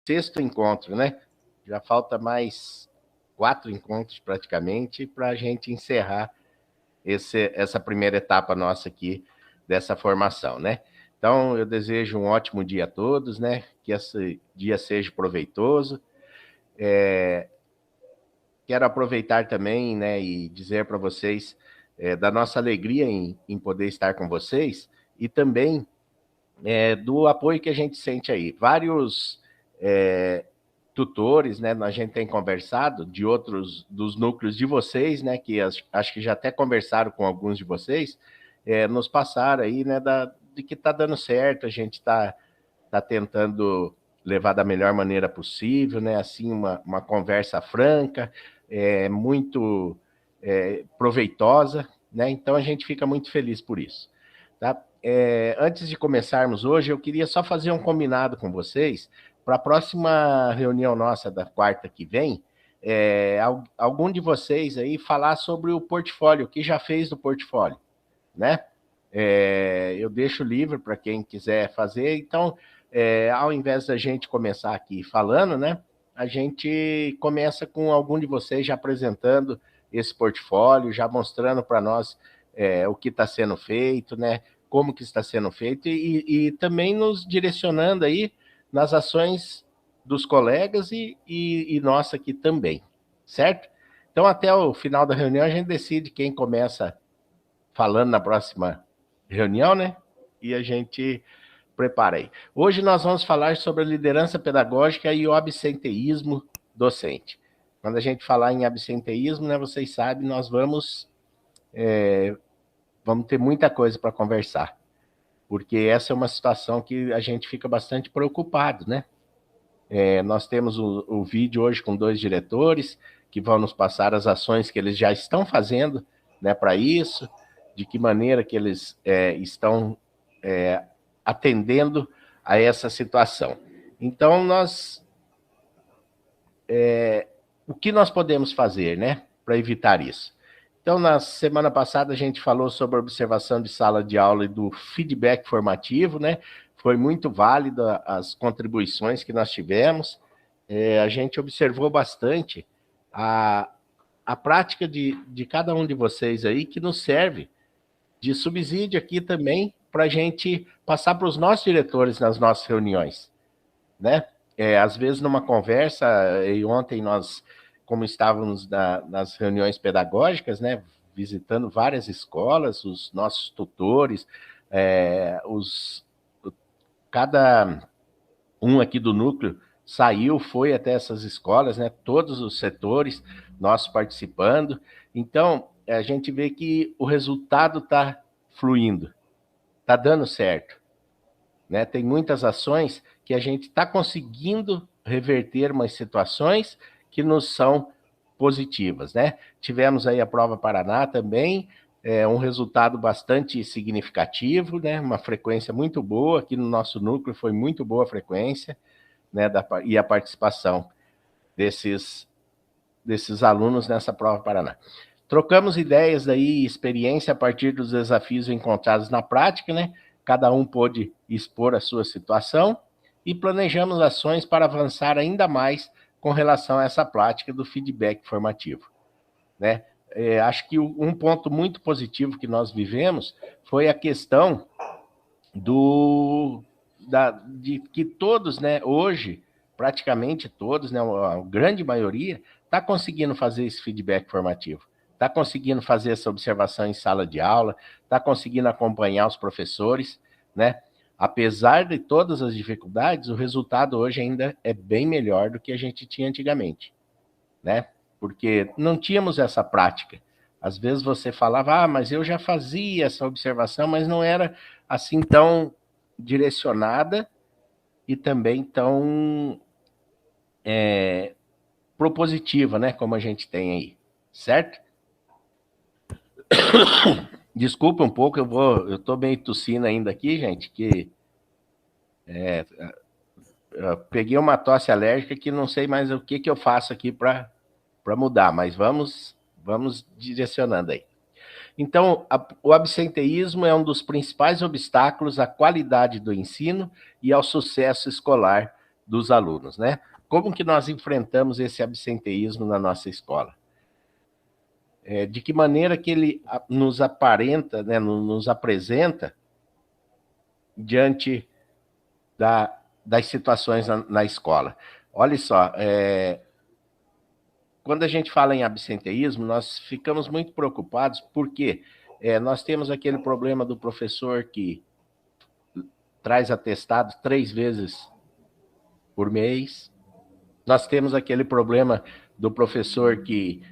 6º encontro, né? Já falta mais 4 encontros praticamente para a gente encerrar essa primeira etapa nossa aqui dessa formação, né? Então, eu desejo um ótimo dia a todos, né? Que esse dia seja proveitoso. Quero aproveitar também, né, e dizer para vocês da nossa alegria em poder estar com vocês e também do apoio que a gente sente aí. Vários tutores, né, a gente tem conversado de outros, dos núcleos de vocês, né, que acho que já até conversaram com alguns de vocês, nos passaram aí, né, de que está dando certo, a gente está tentando levar da melhor maneira possível, né, assim, uma conversa franca, muito proveitosa, né, então a gente fica muito feliz por isso, tá? Antes de começarmos hoje, eu queria só fazer um combinado com vocês para a próxima reunião nossa da quarta que vem, algum de vocês aí falar sobre o portfólio, o que já fez do portfólio, né? Eu deixo livre para quem quiser fazer, então, ao invés da gente começar aqui falando, né? A gente começa com algum de vocês já apresentando esse portfólio, já mostrando para nós o que está sendo feito, né? Como que está sendo feito e também nos direcionando aí nas ações dos colegas e nossa aqui também, certo? Então, até o final da reunião, a gente decide quem começa falando na próxima reunião, né? E a gente prepara aí. Hoje nós vamos falar sobre a liderança pedagógica e o absenteísmo docente. Quando a gente falar em absenteísmo, né, vocês sabem, nós vamos ter muita coisa para conversar, porque essa é uma situação que a gente fica bastante preocupado, né? Nós temos o vídeo hoje com 2 diretores que vão nos passar as ações que eles já estão fazendo, né, para isso, de que maneira que eles estão atendendo a essa situação. Então, o que nós podemos fazer, né, para evitar isso? Então, na semana passada, a gente falou sobre a observação de sala de aula e do feedback formativo, né? Foi muito válida as contribuições que nós tivemos. A gente observou bastante a prática de cada um de vocês aí, que nos serve de subsídio aqui também para a gente passar para os nossos diretores nas nossas reuniões, né? Às vezes numa conversa, e ontem nós, como estávamos nas reuniões pedagógicas, né, visitando várias escolas, os nossos tutores, cada um aqui do núcleo saiu, foi até essas escolas, né, todos os setores, nós participando. Então, a gente vê que o resultado está fluindo, está dando certo, né? Tem muitas ações que a gente está conseguindo reverter umas situações que nos são positivas, né? Tivemos aí a Prova Paraná também, um resultado bastante significativo, né? Uma frequência muito boa, aqui no nosso núcleo foi muito boa a frequência, né? E a participação desses alunos nessa Prova Paraná. Trocamos ideias daí, experiência a partir dos desafios encontrados na prática, né? Cada um pôde expor a sua situação e planejamos ações para avançar ainda mais com relação a essa prática do feedback formativo, né? Acho que um ponto muito positivo que nós vivemos foi a questão de que todos, né, hoje, praticamente todos, né, a grande maioria, está conseguindo fazer esse feedback formativo, está conseguindo fazer essa observação em sala de aula, está conseguindo acompanhar os professores, né? Apesar de todas as dificuldades, o resultado hoje ainda é bem melhor do que a gente tinha antigamente, né? Porque não tínhamos essa prática. Às vezes você falava, mas eu já fazia essa observação, mas não era assim tão direcionada e também tão propositiva, né? Como a gente tem aí, certo? Desculpa um pouco, eu tô meio tossindo ainda aqui, gente, que eu peguei uma tosse alérgica que não sei mais o que eu faço aqui para mudar, mas vamos direcionando aí. Então, o absenteísmo é um dos principais obstáculos à qualidade do ensino e ao sucesso escolar dos alunos, né? Como que nós enfrentamos esse absenteísmo na nossa escola? De que maneira que ele nos aparenta, né, nos apresenta diante das situações na escola. Olha só, quando a gente fala em absenteísmo, nós ficamos muito preocupados porque nós temos aquele problema do professor que traz atestado 3 vezes por mês. Nós temos aquele problema do professor que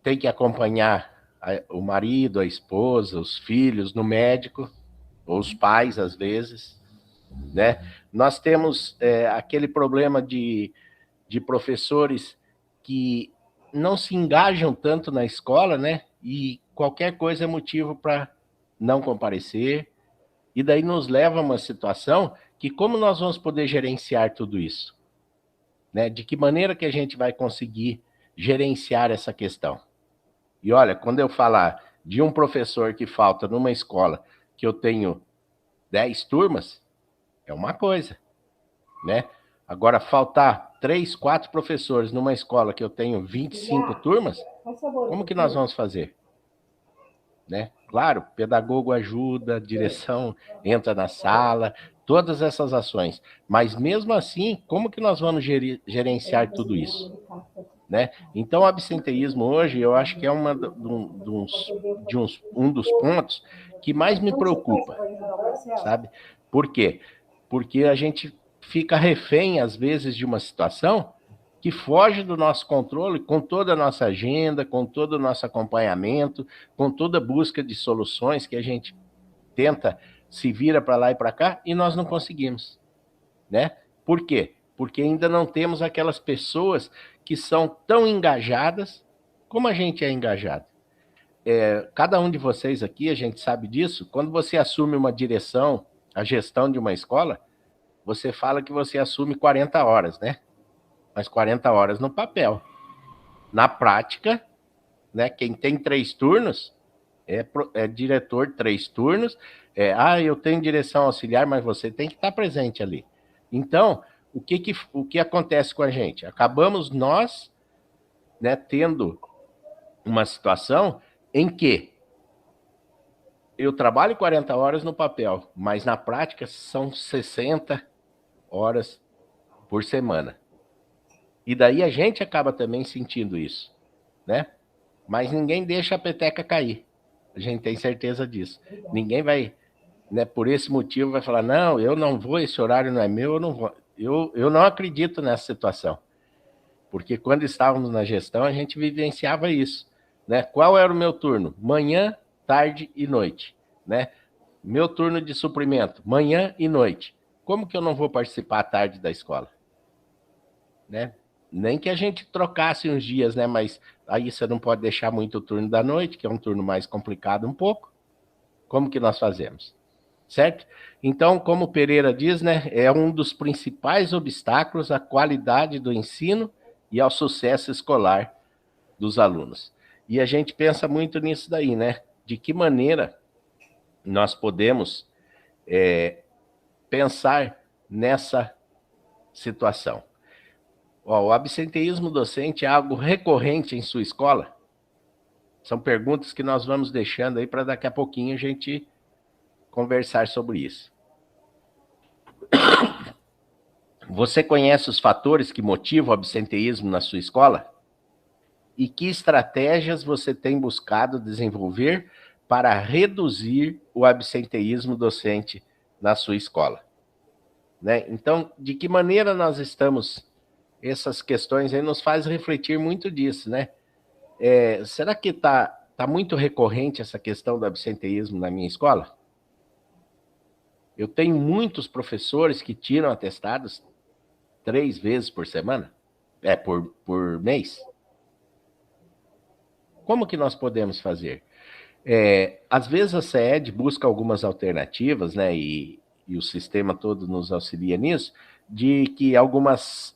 tem que acompanhar o marido, a esposa, os filhos no médico, ou os pais, às vezes, né? Nós temos aquele problema de professores que não se engajam tanto na escola, né? E qualquer coisa é motivo para não comparecer. E daí nos leva a uma situação que como nós vamos poder gerenciar tudo isso? Né? De que maneira que a gente vai conseguir gerenciar essa questão? E olha, quando eu falar de um professor que falta numa escola que eu tenho 10 turmas, é uma coisa, né? Agora, faltar 3, 4 professores numa escola que eu tenho 25 turmas, como que nós vamos fazer? Né? Claro, pedagogo ajuda, direção entra na sala, todas essas ações. Mas mesmo assim, como que nós vamos gerenciar tudo isso? Né? Então, o absenteísmo hoje, eu acho que é um dos pontos que mais me preocupa, sabe? Por quê? Porque a gente fica refém, às vezes, de uma situação que foge do nosso controle, com toda a nossa agenda, com todo o nosso acompanhamento, com toda a busca de soluções que a gente tenta, se vira para lá e para cá, e nós não conseguimos, né? Por quê? Porque ainda não temos aquelas pessoas que são tão engajadas como a gente é engajado. Cada um de vocês aqui, a gente sabe disso, quando você assume uma direção, a gestão de uma escola, você fala que você assume 40 horas, né? Mas 40 horas no papel. Na prática, né, quem tem 3 turnos é diretor 3 turnos. Eu tenho direção auxiliar, mas você tem que estar presente ali. Então, o que acontece com a gente? Acabamos nós, né, tendo uma situação em que eu trabalho 40 horas no papel, mas na prática são 60 horas por semana. E daí a gente acaba também sentindo isso, né? Mas ninguém deixa a peteca cair. A gente tem certeza disso. Ninguém vai, né, por esse motivo, vai falar, não, eu não vou, esse horário não é meu, eu não vou. Eu não acredito nessa situação. Porque quando estávamos na gestão, a gente vivenciava isso, né? Qual era o meu turno? Manhã, tarde e noite, né? Meu turno de suprimento, manhã e noite. Como que eu não vou participar à tarde da escola? Né? Nem que a gente trocasse uns dias, né? Mas aí você não pode deixar muito o turno da noite, que é um turno mais complicado um pouco. Como que nós fazemos? Certo? Então, como o Pereira diz, né? É um dos principais obstáculos à qualidade do ensino e ao sucesso escolar dos alunos. E a gente pensa muito nisso daí, né? De que maneira nós podemos pensar nessa situação. O absenteísmo docente é algo recorrente em sua escola? São perguntas que nós vamos deixando aí para daqui a pouquinho a gente conversar sobre isso. Você conhece os fatores que motivam o absenteísmo na sua escola? E que estratégias você tem buscado desenvolver para reduzir o absenteísmo docente na sua escola? Né? Então, de que maneira nós estamos... Essas questões aí nos faz refletir muito disso, né? Será que tá muito recorrente essa questão do absenteísmo na minha escola? Eu tenho muitos professores que tiram atestados 3 vezes por semana, por mês. Como que nós podemos fazer? Às vezes a CED busca algumas alternativas, né? E o sistema todo nos auxilia nisso, de que algumas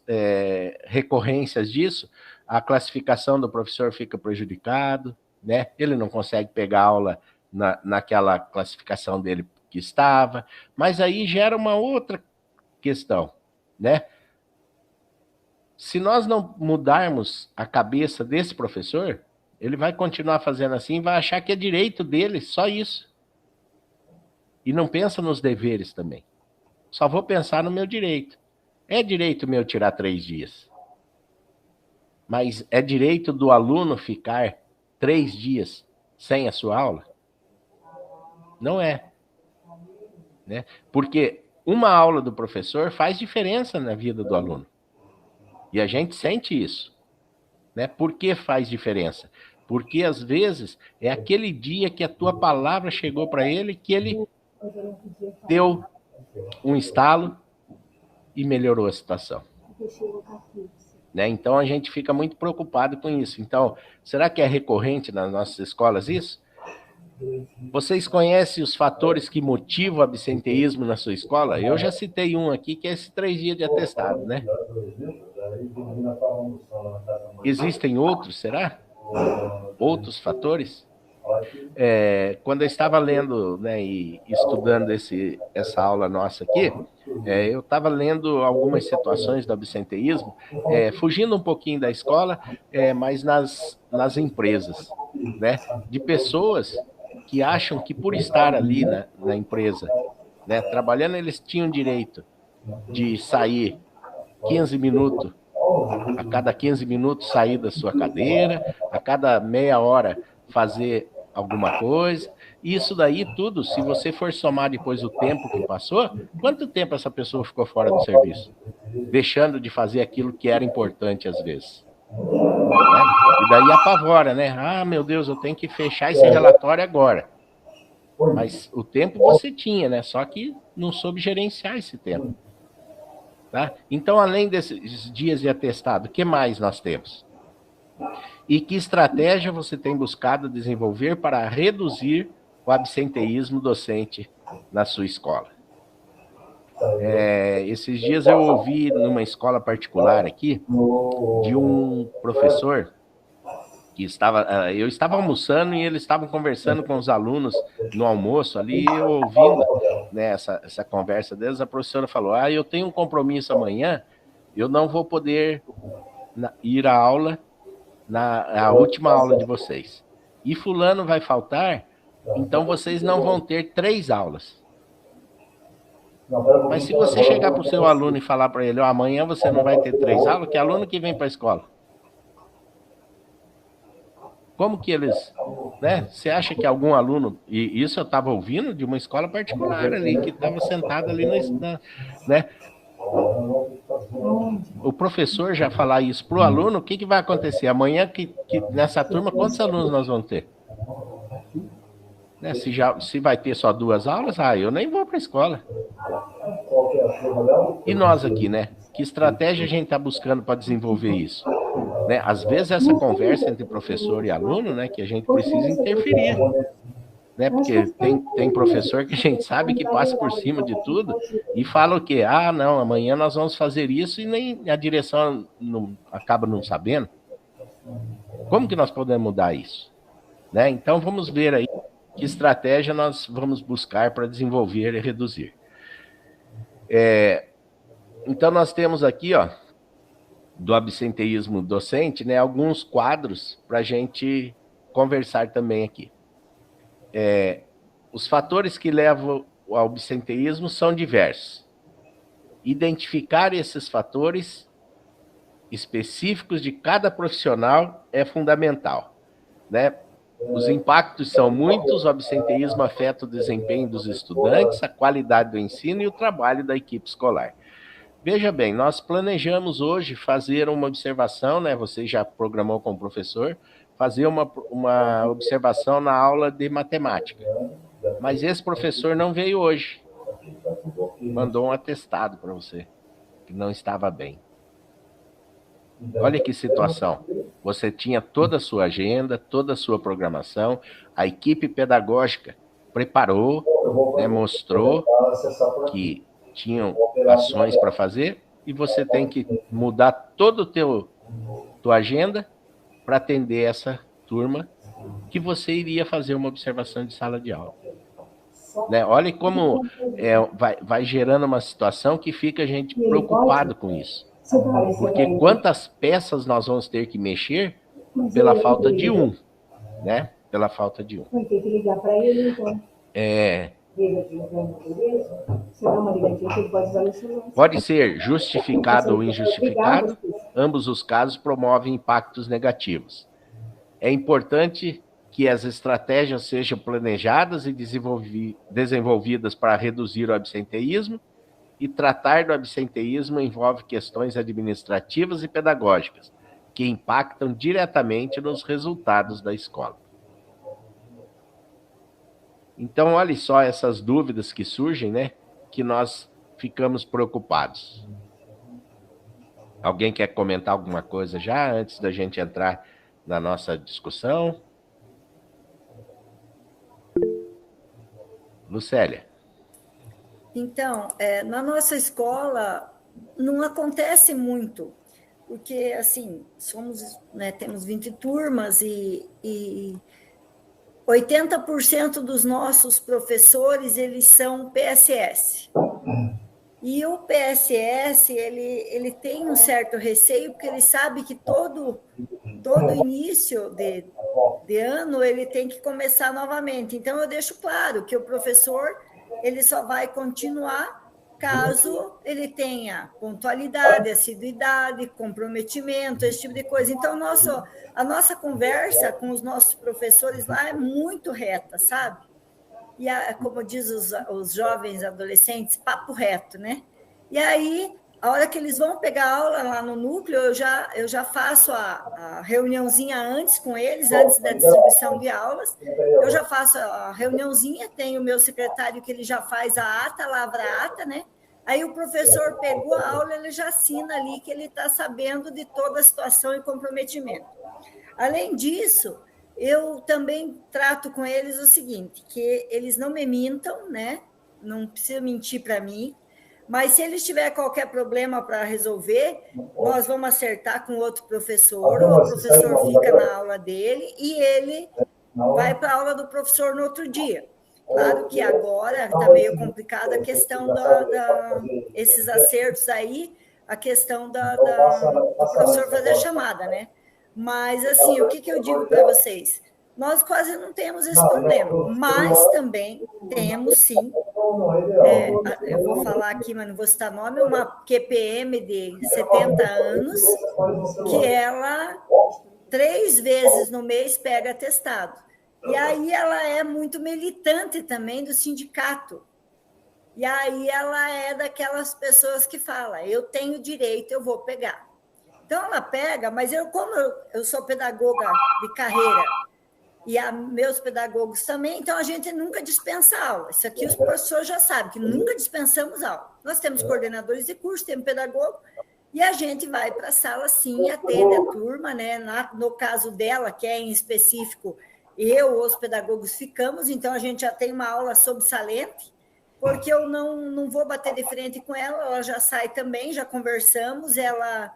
recorrências disso, a classificação do professor fica prejudicado, né? Ele não consegue pegar aula naquela classificação dele que estava, mas aí gera uma outra questão, né? Se nós não mudarmos a cabeça desse professor, ele vai continuar fazendo assim e vai achar que é direito dele, só isso. E não pensa nos deveres também. Só vou pensar no meu direito. É direito meu tirar 3 dias. Mas é direito do aluno ficar 3 dias sem a sua aula? Não é. Né? Porque uma aula do professor faz diferença na vida do aluno. E a gente sente isso. Né? Por que faz diferença? Porque às vezes é aquele dia que a tua palavra chegou para ele, que ele deu um estalo e melhorou a situação. Né? Então a gente fica muito preocupado com isso. Então, será que é recorrente nas nossas escolas isso? Vocês conhecem os fatores que motivam o absenteísmo na sua escola? Eu já citei um aqui, que é esse 3 dias de atestado, né? Existem outros, será? Outros fatores? Quando eu estava lendo, né, e estudando essa aula nossa aqui, eu estava lendo algumas situações do absenteísmo, fugindo um pouquinho da escola, mas nas empresas, né, de pessoas que acham que por estar ali na empresa, né, trabalhando, eles tinham direito de sair 15 minutos, a cada 15 minutos sair da sua cadeira, a cada meia hora fazer alguma coisa. Isso daí tudo, se você for somar depois o tempo que passou, quanto tempo essa pessoa ficou fora do serviço? Deixando de fazer aquilo que era importante às vezes. Né? E daí apavora, né? Ah, meu Deus, eu tenho que fechar esse relatório agora. Mas o tempo você tinha, né? Só que não soube gerenciar esse tempo. Tá? Então, além desses dias de atestado, o que mais nós temos? E que estratégia você tem buscado desenvolver para reduzir o absenteísmo docente na sua escola? Esses dias eu ouvi numa escola particular aqui de um professor que eu estava almoçando e eles estavam conversando com os alunos no almoço ali, eu ouvindo, né, essa conversa deles, a professora falou: eu tenho um compromisso amanhã, eu não vou poder ir à aula, a última aula de vocês. E fulano vai faltar, então vocês não vão ter 3 aulas. Mas se você chegar para o seu aluno e falar para ele: amanhã você não vai ter 3 aulas, que aluno que vem para a escola? Como que eles, né? Você acha que algum aluno, e isso eu estava ouvindo de uma escola particular ali, que estava sentado ali, né? O professor já falar isso para o aluno, o que vai acontecer? Amanhã, que nessa turma, quantos alunos nós vamos ter? Né? Se vai ter só 2 aulas, eu nem vou para a escola. E nós aqui, né? Que estratégia a gente está buscando para desenvolver isso? Né? Às vezes essa conversa entre professor e aluno, né, que a gente precisa interferir. Né? Porque tem professor que a gente sabe que passa por cima de tudo e fala o quê? Não, amanhã nós vamos fazer isso, e nem a direção acaba não sabendo. Como que nós podemos mudar isso? Né? Então vamos ver aí que estratégia nós vamos buscar para desenvolver e reduzir. Então nós temos aqui, do absenteísmo docente, né, alguns quadros para a gente conversar também aqui. Os fatores que levam ao absenteísmo são diversos. Identificar esses fatores específicos de cada profissional é fundamental, né? Os impactos são muitos, o absenteísmo afeta o desempenho dos estudantes, a qualidade do ensino e o trabalho da equipe escolar. Veja bem, nós planejamos hoje fazer uma observação, né? Você já programou com o professor, fazer uma observação na aula de matemática. Mas esse professor não veio hoje. Mandou um atestado para você, que não estava bem. Olha que situação. Você tinha toda a sua agenda, toda a sua programação, a equipe pedagógica preparou, né, mostrou que tinham ações para fazer, e você tem que mudar toda a tua agenda para atender essa turma que você iria fazer uma observação de sala de aula. Né? Olha como vai gerando uma situação que fica a gente preocupado com isso. Porque quantas peças nós vamos ter que mexer pela falta de um, né? Pela falta de um. Vai ter que ligar para ele, então. Pode ser justificado ou injustificado, ambos os casos promovem impactos negativos. É importante que as estratégias sejam planejadas e desenvolvidas para reduzir o absenteísmo, e tratar do absenteísmo envolve questões administrativas e pedagógicas, que impactam diretamente nos resultados da escola. Então, olha só essas dúvidas que surgem, né? Que nós ficamos preocupados. Alguém quer comentar alguma coisa já, antes da gente entrar na nossa discussão? Lucélia. Então, na nossa escola não acontece muito, porque, assim, temos 20 turmas e 80% dos nossos professores, eles são PSS. E o PSS, ele tem um certo receio, porque ele sabe que todo início de ano ele tem que começar novamente. Então, eu deixo claro que o professor ele só vai continuar caso ele tenha pontualidade, assiduidade, comprometimento, esse tipo de coisa. Então, a nossa conversa com os nossos professores lá é muito reta, sabe? E, como diz os jovens adolescentes, papo reto, né? E aí, a hora que eles vão pegar aula lá no núcleo, eu já faço a reuniãozinha antes com eles, antes da distribuição de aulas. Eu já faço a reuniãozinha, tenho o meu secretário que ele já faz a ata, lavra a ata, né? Aí o professor pegou a aula, ele já assina ali que ele está sabendo de toda a situação e comprometimento. Além disso, eu também trato com eles o seguinte, que eles não me mintam, né? Não precisa mentir para mim, mas se eles tiverem qualquer problema para resolver, nós vamos acertar com outro professor, ou o professor fica na aula dele e ele vai para a aula do professor no outro dia. Claro que agora está meio complicada a questão esses acertos aí, a questão do professor fazer a chamada, né? Mas, assim, o que eu digo para vocês? Nós quase não temos esse problema, mas também temos, sim, eu vou falar aqui, mas não vou citar nome, uma QPM de 70 anos, que ela, 3 vezes no mês, pega atestado. E aí ela é muito militante também do sindicato. E aí ela é daquelas pessoas que falam, eu tenho direito, eu vou pegar. Então, ela pega, mas como eu sou pedagoga de carreira e meus pedagogos também, então a gente nunca dispensa aula. Isso aqui os professores já sabem, que nunca dispensamos aula. Nós temos coordenadores de curso, temos pedagogo, e a gente vai para a sala, sim, atende a turma, né? No caso dela, que é em específico, eu ou os pedagogos ficamos, então a gente já tem uma aula sobressalente, porque eu não vou bater de frente com ela já sai também, já conversamos, ela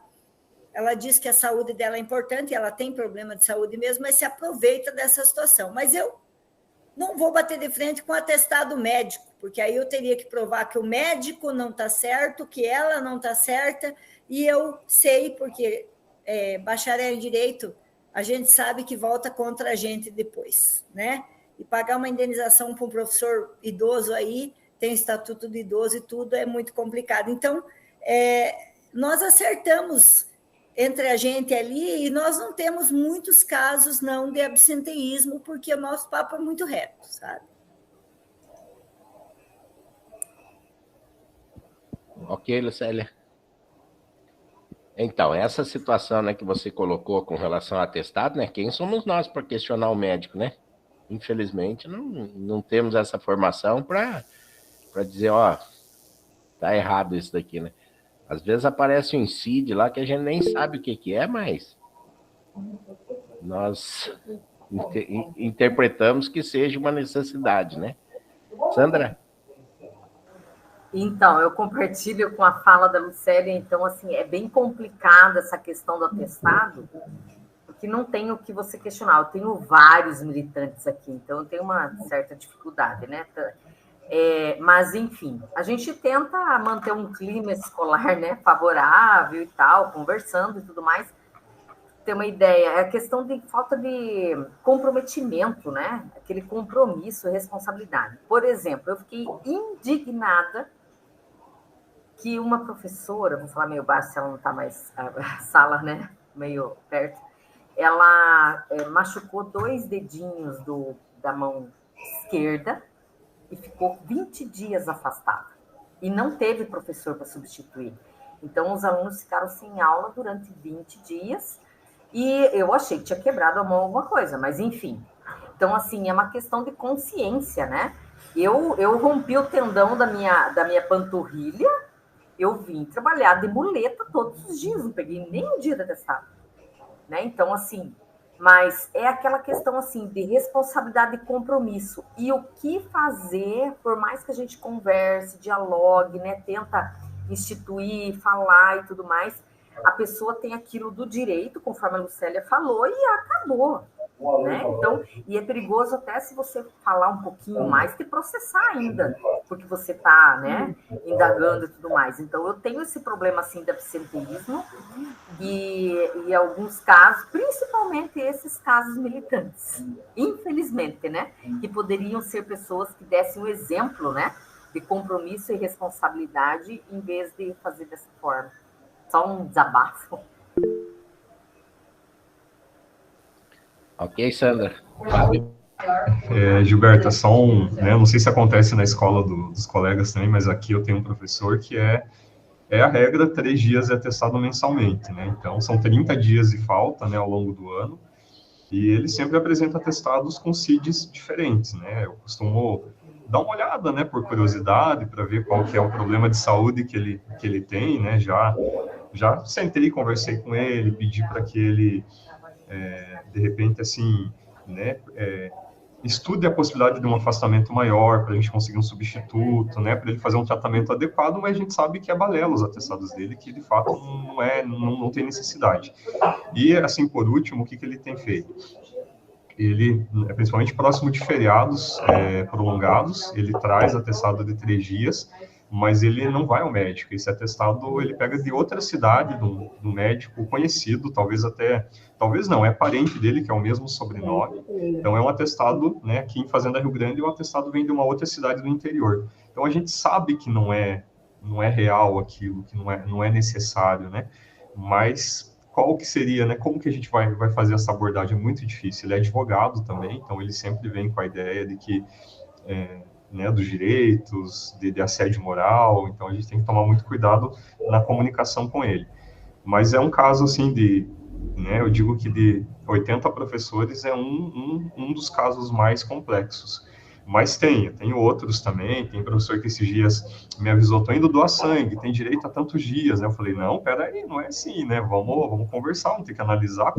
diz que a saúde dela é importante, ela tem problema de saúde mesmo, mas se aproveita dessa situação. Mas eu não vou bater de frente com o atestado médico, porque aí eu teria que provar que o médico não está certo, que ela não está certa, e eu sei, porque bacharel em Direito, a gente sabe que volta contra a gente depois, né? E pagar uma indenização para um professor idoso aí, tem estatuto de idoso e tudo, é muito complicado. Então, nós acertamos entre a gente ali, e nós não temos muitos casos não de absenteísmo, porque o nosso papo é muito reto, sabe? Ok, Lucélia. Então, essa situação, né, que você colocou com relação ao atestado, né, quem somos nós para questionar o médico, né? Infelizmente, não temos essa formação para dizer, ó, tá errado isso daqui, né? Às vezes aparece um incídio lá que a gente nem sabe o que é, mas nós interpretamos que seja uma necessidade, né? Sandra? Então, eu compartilho com a fala da Lucélia, então, assim, é bem complicada essa questão do atestado, porque não tem o que você questionar. Eu tenho vários militantes aqui, então eu tenho uma certa dificuldade, né? Mas, enfim, a gente tenta manter um clima escolar, né, favorável e tal, conversando e tudo mais. Ter uma ideia, é a questão de falta de comprometimento, né? Aquele compromisso, responsabilidade. Por exemplo, eu fiquei indignada que uma professora, vou falar meio baixo se ela não está mais a sala, né, meio perto, ela machucou 2 dedinhos da mão esquerda e ficou 20 dias afastada. E não teve professor para substituir. Então, os alunos ficaram sem aula durante 20 dias e eu achei que tinha quebrado a mão alguma coisa, mas enfim. Então, assim, é uma questão de consciência, né? Eu rompi o tendão da minha panturrilha, eu vim trabalhar de muleta todos os dias, não peguei nem um dia de atestado, né? Então, assim, mas é aquela questão, assim, de responsabilidade e compromisso. E o que fazer, por mais que a gente converse, dialogue, né? Tenta instituir, falar e tudo mais, a pessoa tem aquilo do direito, conforme a Lucélia falou, e acabou. Né? Então, e é perigoso até se você falar um pouquinho mais que processar ainda, porque você está, né, indagando e tudo mais. Então, eu tenho esse problema assim de absenteísmo e alguns casos, principalmente esses casos militantes, infelizmente, né, que poderiam ser pessoas que dessem um exemplo, né, de compromisso e responsabilidade em vez de fazer dessa forma. Só um desabafo. Ok, Sandra. Fábio? Gilberto, né, não sei se acontece na escola dos colegas também, mas aqui eu tenho um professor que é a regra 3 dias de atestado mensalmente, né? Então, são 30 dias de falta, né, ao longo do ano, e ele sempre apresenta atestados com CIDs diferentes, né? Eu costumo dar uma olhada, né, por curiosidade, para ver qual que é o problema de saúde que ele tem, né? Já sentei, conversei com ele, pedi para que ele, de repente, assim, né, estude a possibilidade de um afastamento maior, para a gente conseguir um substituto, né, para ele fazer um tratamento adequado, mas a gente sabe que é balela os atestados dele, que de fato não tem necessidade. E, assim, por último, o que ele tem feito? Ele, principalmente próximo de feriados prolongados, ele traz atestado de 3 dias, mas ele não vai ao médico. Esse atestado ele pega de outra cidade, do médico conhecido, talvez não, é parente dele, que é o mesmo sobrenome. Então é um atestado, né, aqui em Fazenda Rio Grande, o atestado vem de uma outra cidade do interior. Então a gente sabe que não é real aquilo, que não é necessário, né? Mas qual que seria, né? Como que a gente vai fazer essa abordagem? É muito difícil. Ele é advogado também, então ele sempre vem com a ideia de que né, dos direitos, de assédio moral, então a gente tem que tomar muito cuidado na comunicação com ele. Mas é um caso, assim, né, eu digo que de 80 professores é um dos casos mais complexos. Mas tem outros também, tem professor que esses dias me avisou, tô indo doar sangue, tem direito a tantos dias, né? Eu falei, não, peraí, não é assim, né? Vamos conversar, vamos ter que analisar.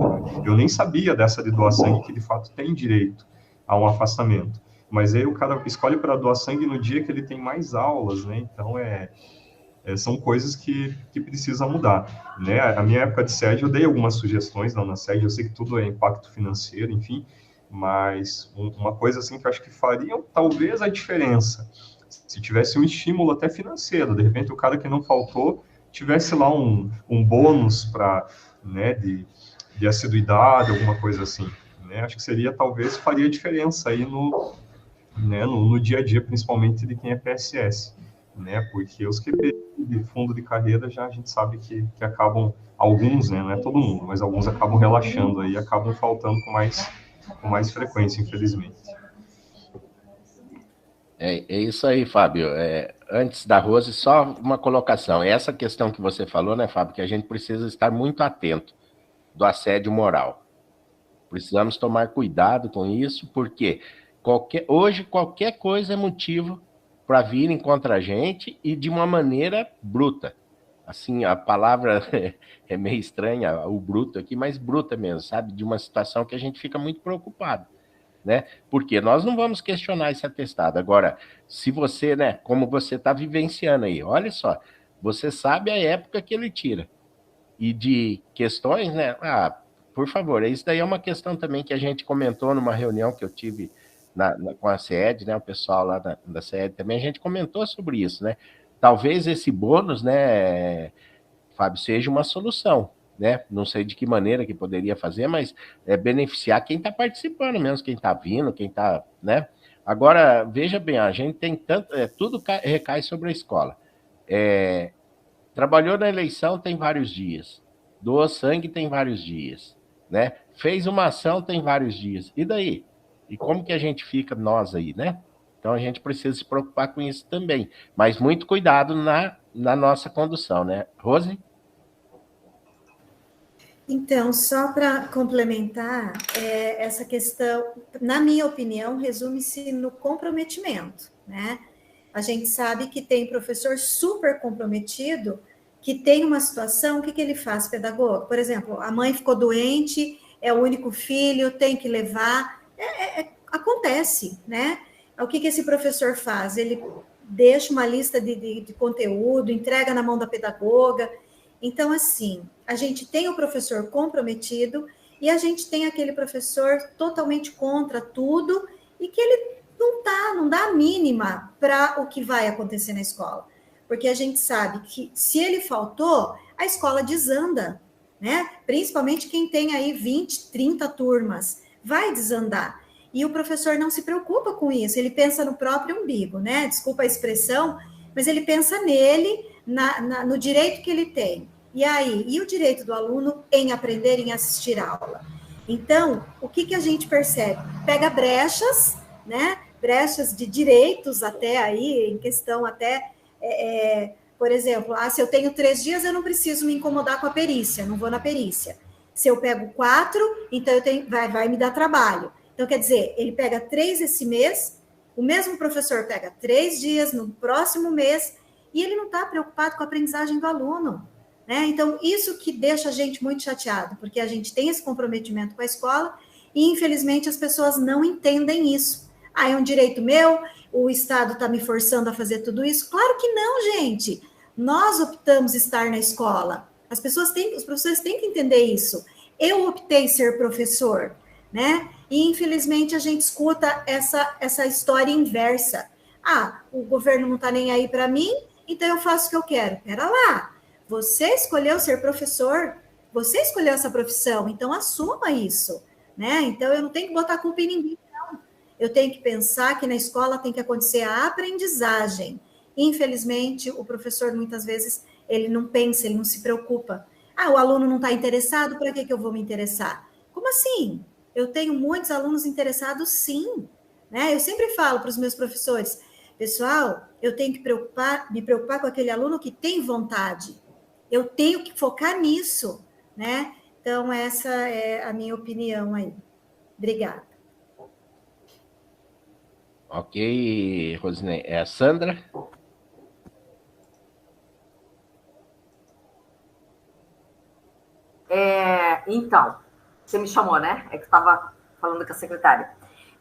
Eu nem sabia dessa de doar sangue, que de fato tem direito a um afastamento. Mas aí o cara escolhe para doar sangue no dia que ele tem mais aulas, né? Então, são coisas que precisam mudar, né? A minha época de SED, eu dei algumas sugestões lá na SED, eu sei que tudo é impacto financeiro, enfim, mas uma coisa assim que eu acho que faria talvez a diferença, se tivesse um estímulo até financeiro, de repente o cara que não faltou tivesse lá um bônus para, né, de assiduidade, alguma coisa assim, né? Acho que faria diferença aí no dia a dia, principalmente de quem é PSS, né? Porque os QP de fundo de carreira a gente sabe que acabam, alguns, né? Não é todo mundo, mas alguns acabam relaxando aí, acabam faltando com mais frequência, infelizmente. É isso aí, Fábio. Antes da Rose, só uma colocação. Essa questão que você falou, né, Fábio, que a gente precisa estar muito atento do assédio moral. Precisamos tomar cuidado com isso, porque hoje qualquer coisa é motivo para virem contra a gente e de uma maneira bruta. Assim, a palavra é meio estranha, o bruto aqui, mas bruta mesmo, sabe? De uma situação que a gente fica muito preocupado, né? Porque nós não vamos questionar esse atestado. Agora, se você, né, como você está vivenciando aí, olha só, você sabe a época que ele tira. E de questões, né? Por favor, isso daí é uma questão também que a gente comentou numa reunião que eu tive com a SED, né? O pessoal lá da SED também, a gente comentou sobre isso, né? Talvez esse bônus, né, Fábio, seja uma solução, né? Não sei de que maneira que poderia fazer, mas beneficiar quem está participando mesmo, quem está vindo, quem está, né? Agora, veja bem, a gente tem tanto, tudo recai sobre a escola. Trabalhou na eleição, tem vários dias. Doou sangue, tem vários dias, né? Fez uma ação, tem vários dias. E daí? E como que a gente fica, nós aí, né? Então a gente precisa se preocupar com isso também. Mas muito cuidado na nossa condução, né? Rose? Então, só para complementar, essa questão, na minha opinião, resume-se no comprometimento, né? A gente sabe que tem professor super comprometido, que tem uma situação, o que ele faz, pedagogo? Por exemplo, a mãe ficou doente, é o único filho, tem que levar, acontece, né? O que esse professor faz? Ele deixa uma lista de conteúdo, entrega na mão da pedagoga. Então, assim, a gente tem o professor comprometido e a gente tem aquele professor totalmente contra tudo e que ele não dá a mínima para o que vai acontecer na escola. Porque a gente sabe que se ele faltou, a escola desanda, né? Principalmente quem tem aí 20, 30 turmas, vai desandar. E o professor não se preocupa com isso, ele pensa no próprio umbigo, né? Desculpa a expressão, mas ele pensa nele, no direito que ele tem. E aí, e o direito do aluno em aprender, em assistir a aula? Então, o que a gente percebe? Pega brechas, né? Brechas de direitos até aí, em questão até, por exemplo, se eu tenho 3 dias, eu não preciso me incomodar com a perícia, não vou na perícia. Se eu pego 4, então vai me dar trabalho. Então, quer dizer, ele pega 3 esse mês, o mesmo professor pega 3 dias no próximo mês, e ele não está preocupado com a aprendizagem do aluno, né? Então, isso que deixa a gente muito chateado, porque a gente tem esse comprometimento com a escola, e infelizmente as pessoas não entendem isso. É um direito meu, o Estado está me forçando a fazer tudo isso? Claro que não, gente. Nós optamos estar na escola. Os professores têm que entender isso. Eu optei ser professor, né? E, infelizmente, a gente escuta essa história inversa. O governo não está nem aí para mim, então eu faço o que eu quero. Pera lá, você escolheu ser professor, você escolheu essa profissão, então assuma isso, né? Então, eu não tenho que botar a culpa em ninguém, não. Eu tenho que pensar que na escola tem que acontecer a aprendizagem. Infelizmente, o professor, muitas vezes, ele não pensa, ele não se preocupa. O aluno não está interessado, para que eu vou me interessar? Como assim? Eu tenho muitos alunos interessados, sim, né? Eu sempre falo para os meus professores, pessoal, eu tenho que me preocupar com aquele aluno que tem vontade. Eu tenho que focar nisso, né? Então, essa é a minha opinião aí. Obrigada. Ok, Rosinei. A Sandra? Então, você me chamou, né? É que eu estava falando com a secretária.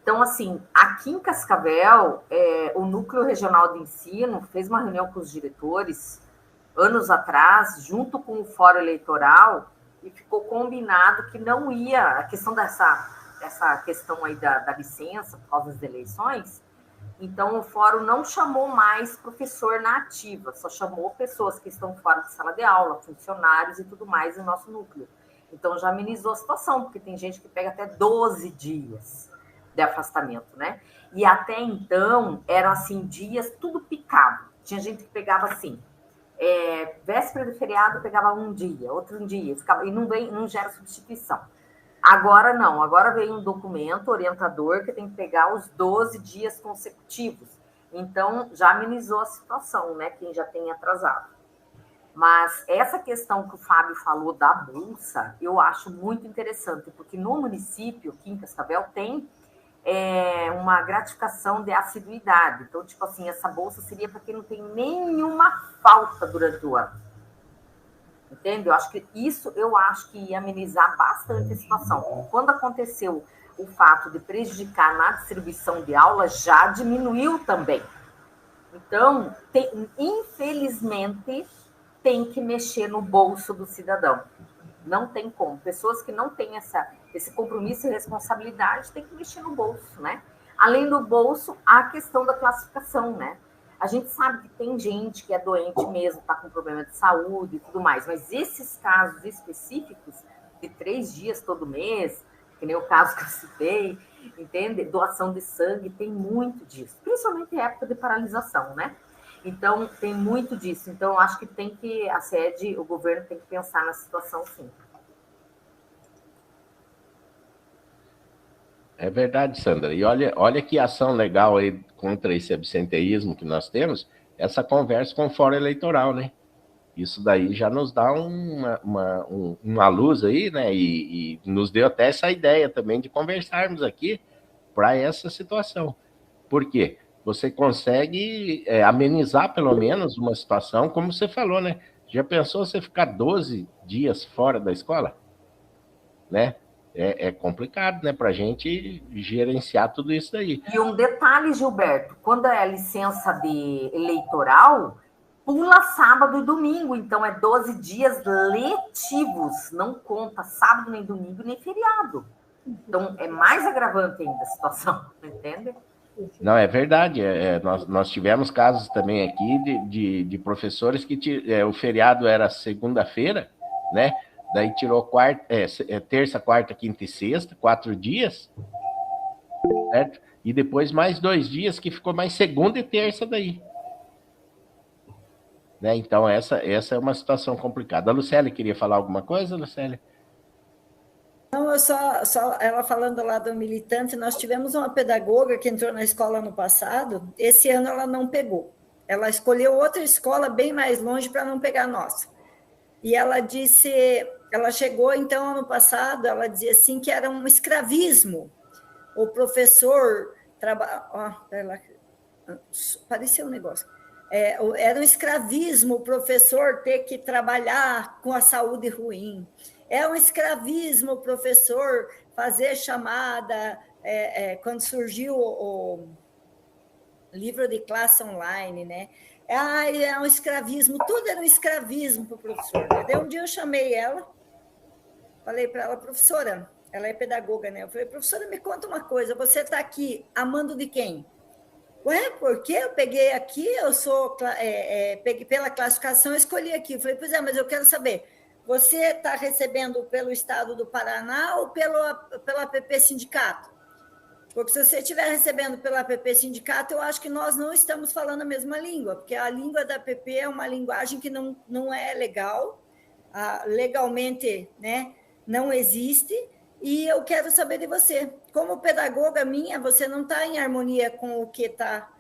Então, assim, aqui em Cascavel, o Núcleo Regional de Ensino fez uma reunião com os diretores anos atrás, junto com o Fórum Eleitoral, e ficou combinado que não ia, a questão essa questão aí da licença por causa das eleições, então o Fórum não chamou mais professor na ativa, só chamou pessoas que estão fora da sala de aula, funcionários e tudo mais no nosso núcleo. Então já amenizou a situação, porque tem gente que pega até 12 dias de afastamento, né? E até então, eram assim, dias tudo picado. Tinha gente que pegava assim, véspera de feriado pegava um dia, outro dia, ficava, e não gera substituição. Agora não, agora veio um documento orientador que tem que pegar os 12 dias consecutivos. Então, já amenizou a situação, né? Quem já tem atrasado. Mas essa questão que o Fábio falou da bolsa, eu acho muito interessante, porque no município, aqui em Cascavel, tem uma gratificação de assiduidade. Então, tipo assim, essa bolsa seria para quem não tem nenhuma falta durante o ano. Entende? Eu acho que ia amenizar bastante a situação. Quando aconteceu o fato de prejudicar na distribuição de aula, já diminuiu também. Então, infelizmente, tem que mexer no bolso do cidadão. Não tem como. Pessoas que não têm esse compromisso e responsabilidade têm que mexer no bolso, né? Além do bolso, a questão da classificação, né? A gente sabe que tem gente que é doente mesmo, está com problema de saúde e tudo mais, mas esses casos específicos, de 3 dias todo mês, que nem o caso que eu citei, entende? Doação de sangue, tem muito disso, principalmente em época de paralisação, né? Então, tem muito disso. Então, eu acho que a sede, o governo tem que pensar na situação, sim. É verdade, Sandra. E olha que ação legal aí contra esse absenteísmo que nós temos, essa conversa com o Fórum Eleitoral, né? Isso daí já nos dá uma luz aí, né? E nos deu até essa ideia também de conversarmos aqui para essa situação. Por quê? Você consegue amenizar pelo menos uma situação, como você falou, né? Já pensou você ficar 12 dias fora da escola? Né? É complicado, né? Para a gente gerenciar tudo isso daí. E um detalhe, Gilberto, quando é licença de eleitoral, pula sábado e domingo, então é 12 dias letivos, não conta sábado, nem domingo, nem feriado. Então é mais agravante ainda a situação, entende? Não, é verdade. Nós tivemos casos também aqui de professores que o feriado era segunda-feira, né? Daí tirou terça, quarta, quinta e sexta, 4 dias, certo? E depois mais 2 dias, que ficou mais segunda e terça daí. Né? Então, essa é uma situação complicada. A Lucélia queria falar alguma coisa, Lucélia? Não, eu só ela falando lá do militante, nós tivemos uma pedagoga que entrou na escola ano passado, esse ano ela não pegou. Ela escolheu outra escola bem mais longe para não pegar a nossa. E ela disse, ela chegou então ano passado, ela dizia assim que era um escravismo. O professor apareceu um negócio. Era um escravismo o professor ter que trabalhar com a saúde ruim. É um escravismo o professor fazer chamada, quando surgiu o livro de classe online, né? É um escravismo, tudo era um escravismo para o professor. Né? Daí um dia eu chamei ela, falei para ela, professora, ela é pedagoga, né? Eu falei, professora, me conta uma coisa, você está aqui amando de quem? Ué, por quê? Eu peguei aqui, eu sou, peguei pela classificação, eu escolhi aqui. Eu falei, pois é, mas eu quero saber, você está recebendo pelo Estado do Paraná ou pela APP Sindicato? Porque se você estiver recebendo pela APP Sindicato, eu acho que nós não estamos falando a mesma língua, porque a língua da APP é uma linguagem que não é legal, legalmente, né, não existe, e eu quero saber de você. Como pedagoga minha, você não está em harmonia com o que está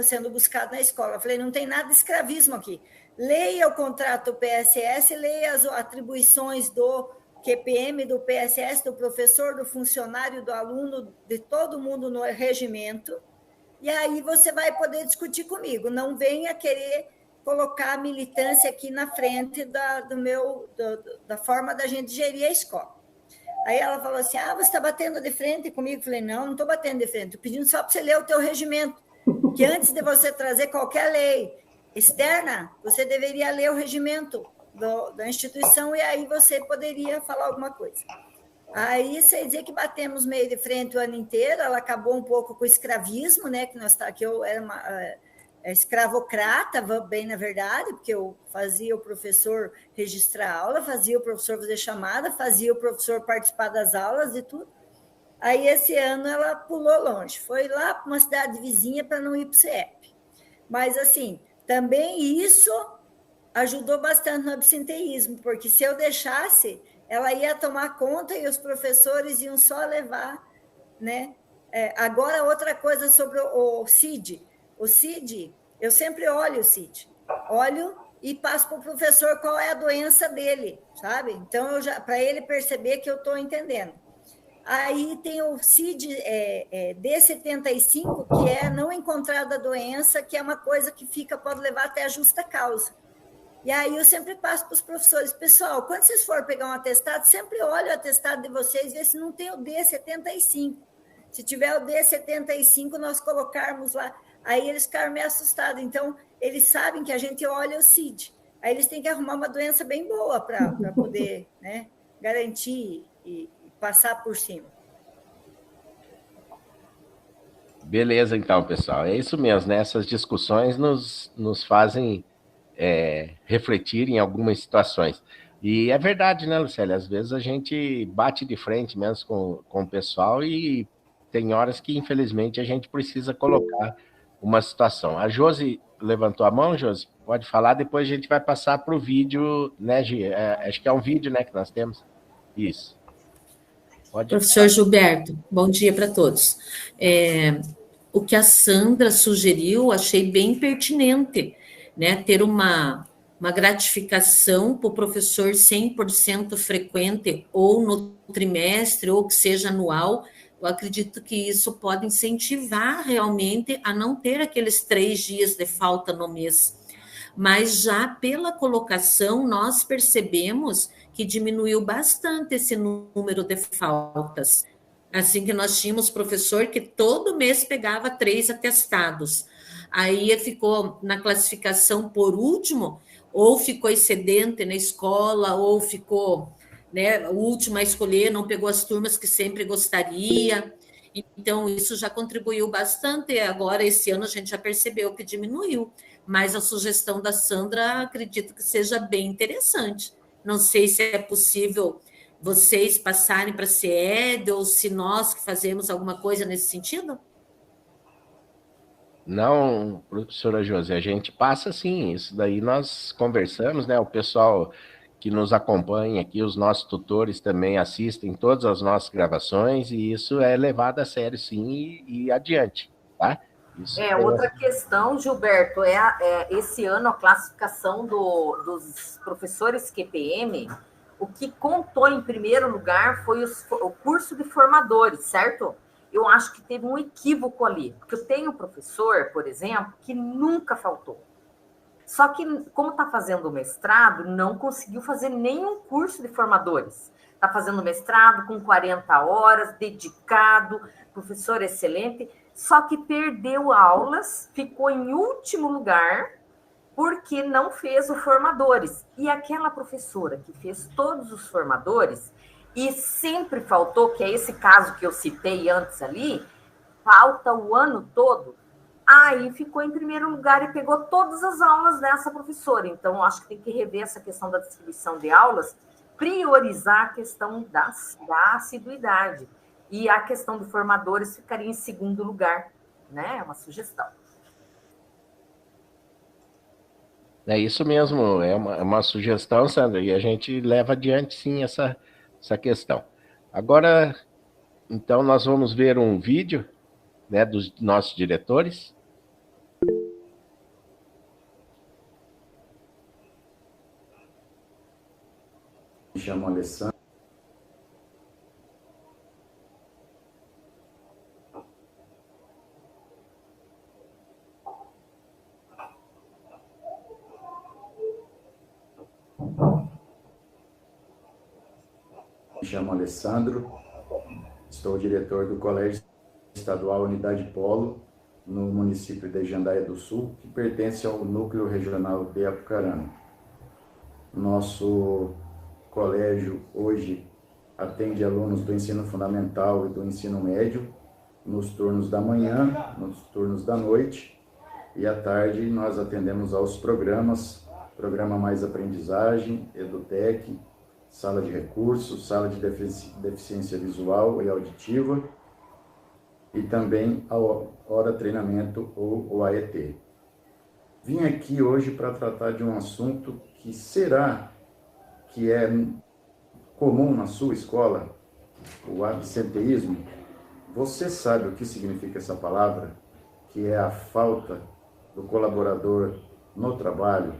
sendo buscado na escola. Eu falei, não tem nada de escravismo aqui. Leia o contrato do PSS, leia as atribuições do QPM, do PSS, do professor, do funcionário, do aluno, de todo mundo no regimento, e aí você vai poder discutir comigo. Não venha querer colocar a militância aqui na frente da forma da gente gerir a escola. Aí ela falou assim, você está batendo de frente comigo? Eu falei, não estou batendo de frente, estou pedindo só para você ler o teu regimento, que antes de você trazer qualquer lei externa, você deveria ler o regimento da instituição e aí você poderia falar alguma coisa. Aí você dizia que batemos meio de frente o ano inteiro, ela acabou um pouco com o escravismo, né? Que eu era uma escravocrata, bem na verdade, porque eu fazia o professor registrar a aula, fazia o professor fazer chamada, fazia o professor participar das aulas e tudo. Aí esse ano ela pulou longe, foi lá para uma cidade vizinha para não ir para o CIEP. Mas assim, também isso ajudou bastante no absenteísmo, porque se eu deixasse, ela ia tomar conta e os professores iam só levar, né? Agora, outra coisa sobre o CID. O CID, eu sempre olho o CID. Olho e passo para o professor qual é a doença dele, sabe? Então, para ele perceber que eu estou entendendo. Aí tem o CID D75, que é não encontrada a doença, que é uma coisa que pode levar até a justa causa. E aí eu sempre passo para os professores, pessoal, quando vocês forem pegar um atestado, sempre olha o atestado de vocês e vê se não tem o D75. Se tiver o D75, nós colocarmos lá. Aí eles ficaram meio assustados. Então, eles sabem que a gente olha o CID. Aí eles têm que arrumar uma doença bem boa para poder, né, garantir e passar por cima. Beleza, então, pessoal. É isso mesmo, né? Essas discussões nos fazem refletir em algumas situações. E é verdade, né, Lucélia? Às vezes a gente bate de frente mesmo com o pessoal e tem horas que, infelizmente, a gente precisa colocar uma situação. A Josi levantou a mão, Josi? Pode falar, depois a gente vai passar para o vídeo, né, Gi? Acho que é um vídeo, né, que nós temos. Isso. Pode. Professor Gilberto, bom dia para todos. O que a Sandra sugeriu, achei bem pertinente, né? Ter uma gratificação para o professor 100% frequente, ou no trimestre, ou que seja anual. Eu acredito que isso pode incentivar realmente a não ter aqueles 3 dias de falta no mês. Mas já pela colocação, nós percebemos que diminuiu bastante esse número de faltas. Assim que nós tínhamos professor que todo mês pegava 3 atestados. Aí ficou na classificação por último, ou ficou excedente na escola, ou ficou, né, o último a escolher, não pegou as turmas que sempre gostaria. Então, isso já contribuiu bastante. Agora, esse ano, a gente já percebeu que diminuiu. Mas a sugestão da Sandra, acredito que seja bem interessante. Não sei se é possível vocês passarem para a CED ou se nós que fazemos alguma coisa nesse sentido? Não, professora Josi, a gente passa sim, isso daí nós conversamos, né? O pessoal que nos acompanha aqui, os nossos tutores também assistem todas as nossas gravações e isso é levado a sério sim e adiante, tá? Isso outra questão, Gilberto, esse ano a classificação dos professores QPM, o que contou em primeiro lugar foi o curso de formadores, certo? Eu acho que teve um equívoco ali, porque eu tenho um professor, por exemplo, que nunca faltou. Só que, como está fazendo o mestrado, não conseguiu fazer nenhum curso de formadores. Está fazendo mestrado com 40 horas, dedicado, professor excelente, só que perdeu aulas, ficou em último lugar, porque não fez o formadores. E aquela professora que fez todos os formadores e sempre faltou, que é esse caso que eu citei antes ali, falta o ano todo, aí ficou em primeiro lugar e pegou todas as aulas dessa professora. Então, acho que tem que rever essa questão da distribuição de aulas, priorizar a questão da assiduidade. E a questão de formadores ficaria em segundo lugar, né? É uma sugestão. É isso mesmo, é uma sugestão, Sandra, e a gente leva adiante sim essa questão. Agora, então, nós vamos ver um vídeo, né, dos nossos diretores. Me chamo Alessandro. Me chamo Alessandro, estou diretor do Colégio Estadual Unidade Polo, no município de Jandaia do Sul, que pertence ao Núcleo Regional de Apucarana. Nosso colégio hoje atende alunos do ensino fundamental e do ensino médio, nos turnos da manhã, nos turnos da noite, e à tarde nós atendemos aos programas, Programa Mais Aprendizagem, EduTech, Sala de Recursos, Sala de Deficiência Visual e Auditiva, e também a Hora Treinamento ou o AET. Vim aqui hoje para tratar de um assunto que será que é comum na sua escola, o absenteísmo. Você sabe o que significa essa palavra? Que é a falta do colaborador no trabalho.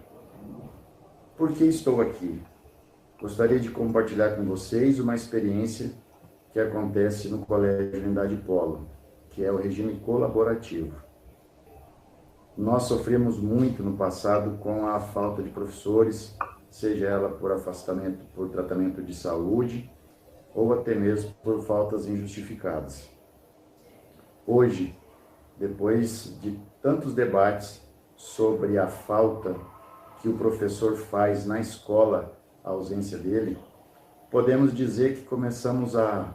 Por que estou aqui? Gostaria de compartilhar com vocês uma experiência que acontece no Colégio Unidade Polo, que é o regime colaborativo. Nós sofremos muito no passado com a falta de professores, seja ela por afastamento, por tratamento de saúde, ou até mesmo por faltas injustificadas. Hoje, depois de tantos debates sobre a falta que o professor faz na escola, a ausência dele, podemos dizer que começamos a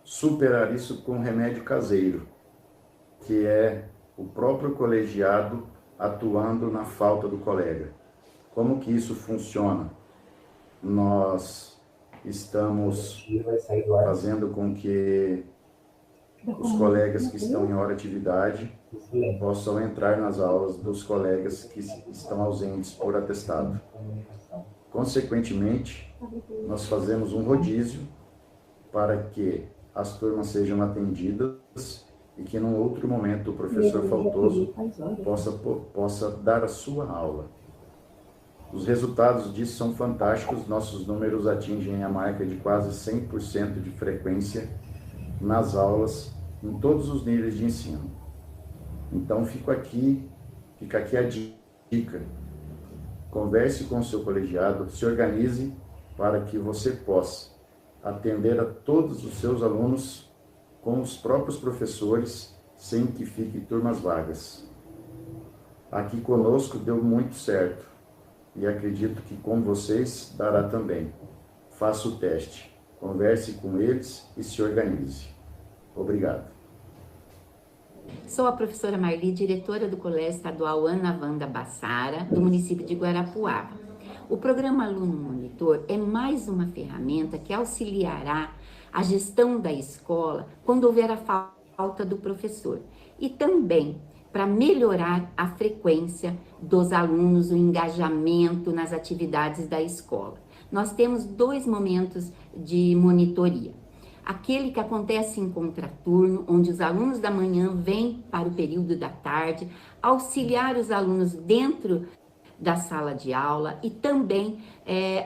superar isso com remédio caseiro. que é o próprio colegiado atuando na falta do colega. Como que isso funciona? Nós estamos fazendo com que os colegas que estão em hora atividade possam entrar nas aulas dos colegas que estão ausentes por atestado. Consequentemente, nós fazemos um rodízio para que as turmas sejam atendidas e que, num outro momento, o professor faltoso possa dar a sua aula. Os resultados disso são fantásticos, nossos números atingem a marca de quase 100% de frequência nas aulas, em todos os níveis de ensino. Então, fica aqui a dica. Converse com o seu colegiado, se organize para que você possa atender a todos os seus alunos com os próprios professores, sem que fiquem turmas vagas. Aqui conosco deu muito certo e acredito que com vocês dará também. Faça o teste, converse com eles e se organize. Obrigado. Sou a professora Marli, diretora do Colégio Estadual Ana Wanda Bassara, do município de Guarapuava. O programa Aluno Monitor é mais uma ferramenta que auxiliará a gestão da escola quando houver a falta do professor e também para melhorar a frequência dos alunos, o engajamento nas atividades da escola. Nós temos 2 momentos de monitoria. Aquele que acontece em contraturno, onde os alunos da manhã vêm para o período da tarde, auxiliar os alunos dentro da sala de aula e também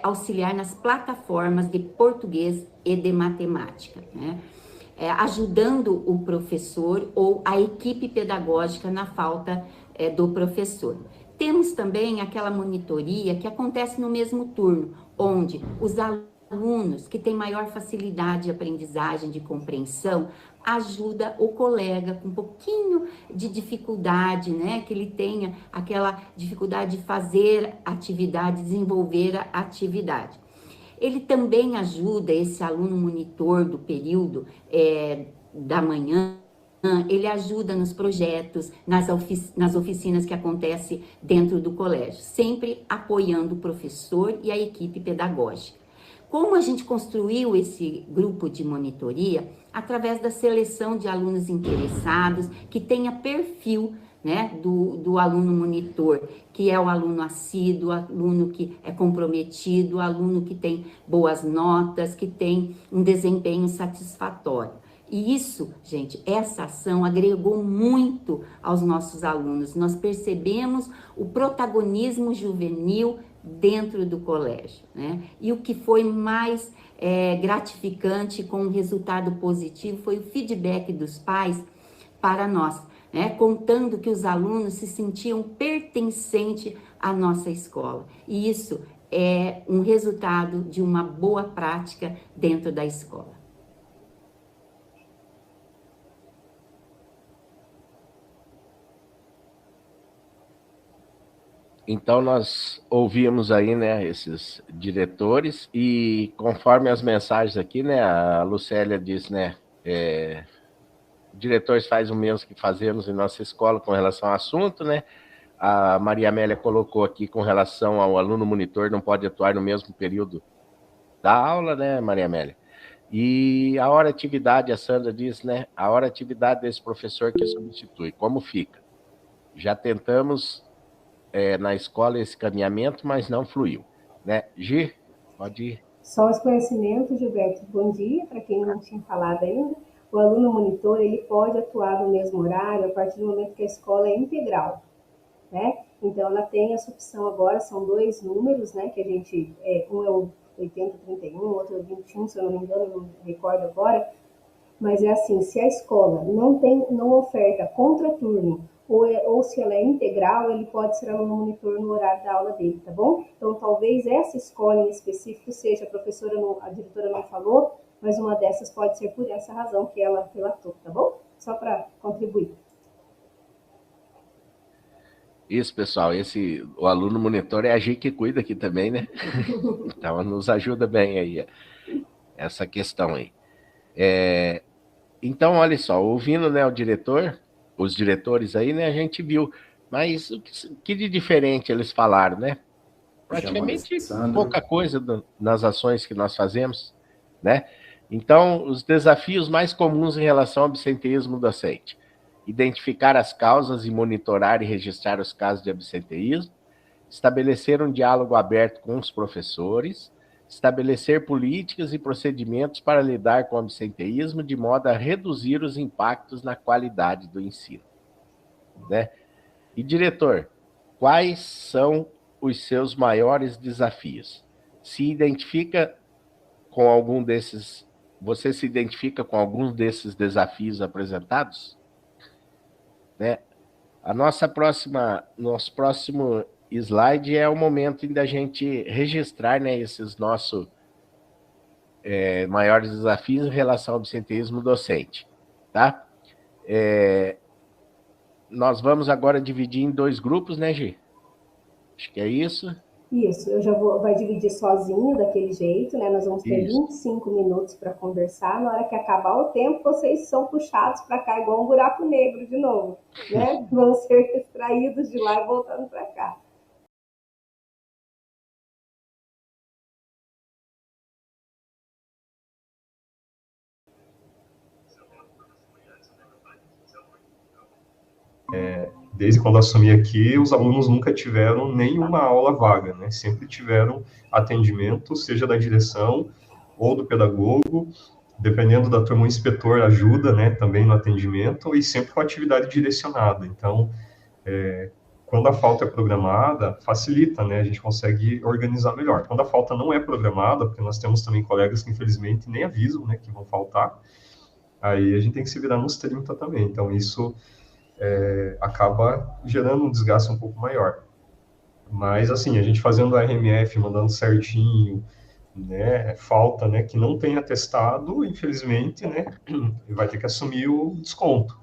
auxiliar nas plataformas de português e de matemática, né? Ajudando o professor ou a equipe pedagógica na falta do professor. Temos também aquela monitoria que acontece no mesmo turno, onde os alunos que têm maior facilidade de aprendizagem, de compreensão, ajuda o colega com um pouquinho de dificuldade, né? Que ele tenha aquela dificuldade de fazer atividade, desenvolver a atividade. Ele também ajuda esse aluno monitor do período da manhã, ele ajuda nos projetos, nas oficinas que acontecem dentro do colégio, sempre apoiando o professor e a equipe pedagógica. Como a gente construiu esse grupo de monitoria? Através da seleção de alunos interessados, que tenha perfil, né, do aluno monitor, que é o aluno assíduo, aluno que é comprometido, aluno que tem boas notas, que tem um desempenho satisfatório. E isso, gente, essa ação agregou muito aos nossos alunos. Nós percebemos o protagonismo juvenil dentro do colégio, né? E o que foi mais gratificante, com um resultado positivo, foi o feedback dos pais para nós, né? Contando que os alunos se sentiam pertencentes à nossa escola. E isso é um resultado de uma boa prática dentro da escola. Então, nós ouvimos aí, né, esses diretores, e conforme as mensagens aqui, né, a Lucélia disse, né, diretores faz o mesmo que fazemos em nossa escola com relação ao assunto, né, a Maria Amélia colocou aqui com relação ao aluno monitor, não pode atuar no mesmo período da aula, né, Maria Amélia? E a hora atividade, a Sandra disse, né, a hora atividade desse professor que substitui, como fica? Já tentamos na escola esse caminhamento, mas não fluiu, né? Gi, pode ir. Só os conhecimentos, Gilberto. Bom dia, para quem não tinha falado ainda. O aluno monitor, ele pode atuar no mesmo horário a partir do momento que a escola é integral, né? Então, ela tem essa opção agora, são 2 números, né? Que a gente, um é o 8031, o outro é o 21, se eu não me engano, não me recordo agora. Mas é assim, se a escola não oferta contraturno, ou se ela é integral, ele pode ser aluno monitor no horário da aula dele, tá bom? Então, talvez essa escola em específico seja, a diretora não falou, mas uma dessas pode ser por essa razão que ela relatou, tá bom? Só para contribuir. Isso, pessoal, o aluno monitor é a Gi que cuida aqui também, né? Então, nos ajuda bem aí, essa questão aí. Então, olha só, ouvindo, né, o diretor, os diretores aí, né, a gente viu. Mas o que de diferente eles falaram, né? Praticamente pouca coisa nas ações que nós fazemos, né? Então, os desafios mais comuns em relação ao absenteísmo docente: identificar as causas e monitorar e registrar os casos de absenteísmo, estabelecer um diálogo aberto com os professores, estabelecer políticas e procedimentos para lidar com o absenteísmo de modo a reduzir os impactos na qualidade do ensino, né? E, diretor, quais são os seus maiores desafios? Se identifica com algum desses, você se identifica com algum desses desafios apresentados? Né? Nosso próximo slide é o momento em da gente registrar, né, esses nossos maiores desafios em relação ao absenteísmo docente, tá? Nós vamos agora dividir em 2 grupos, né, Gi? Acho que é isso. Isso, vai dividir sozinho daquele jeito, né? Nós vamos ter 25 minutos para conversar. Na hora que acabar o tempo, vocês são puxados para cá, igual um buraco negro de novo, né? Vão ser extraídos de lá e voltando para cá. Desde quando assumi aqui, os alunos nunca tiveram nenhuma aula vaga, né? Sempre tiveram atendimento, seja da direção ou do pedagogo, dependendo da turma, o inspetor ajuda, né, também no atendimento, e sempre com atividade direcionada. Então, quando a falta é programada, facilita, né? A gente consegue organizar melhor. Quando a falta não é programada, porque nós temos também colegas que, infelizmente, nem avisam, né, que vão faltar, aí a gente tem que se virar nos 30 também. Então, isso acaba gerando um desgaste um pouco maior. Mas, assim, a gente fazendo a RMF, mandando certinho, né, falta, né, que não tem atestado, infelizmente, né, vai ter que assumir o desconto.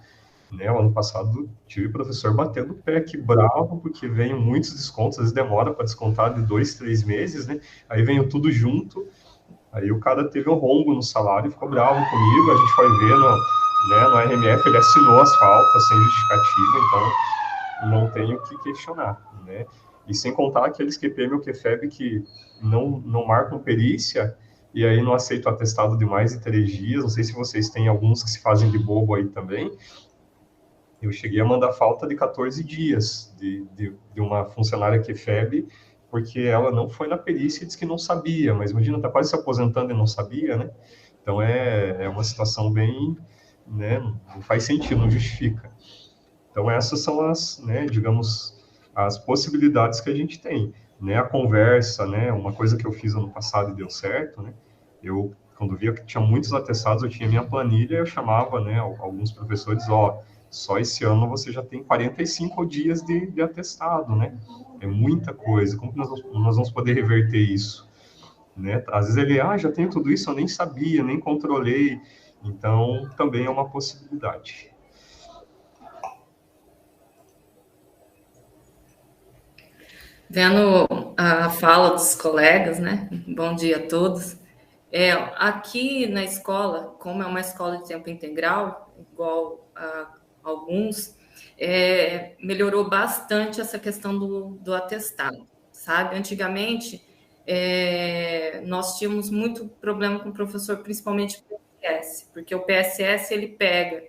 Né, o ano passado tive professor batendo o pé, que bravo, porque vem muitos descontos, às vezes demora para descontar de 2, 3 meses, né, aí vem tudo junto, aí o cara teve um rombo no salário, ficou bravo comigo, a gente foi ver no RMF, ele assinou as faltas sem justificativa, então não tem o que questionar, né? E sem contar aqueles QPM ou QFEB que não marcam perícia e aí não aceitam atestado de mais de 3 dias, não sei se vocês têm alguns que se fazem de bobo aí também. Eu cheguei a mandar falta de 14 dias de uma funcionária QFEB, porque ela não foi na perícia e disse que não sabia, mas imagina, tá quase se aposentando e não sabia, né? Então é uma situação bem... né, não faz sentido, não justifica. Então essas são as, né, digamos, as possibilidades que a gente tem, né, a conversa, né, uma coisa que eu fiz ano passado e deu certo, né, eu, quando via que tinha muitos atestados, eu tinha minha planilha, eu chamava, né, alguns professores, só esse ano você já tem 45 dias de atestado, né, é muita coisa, como que nós vamos poder reverter isso, né, às vezes ele, já tenho tudo isso, eu nem sabia, nem controlei. Então, também é uma possibilidade. Vendo a fala dos colegas, né? Bom dia a todos. Aqui na escola, como é uma escola de tempo integral, igual a alguns, melhorou bastante essa questão do atestado, sabe? Antigamente, nós tínhamos muito problema com o professor, principalmente porque o PSS ele pega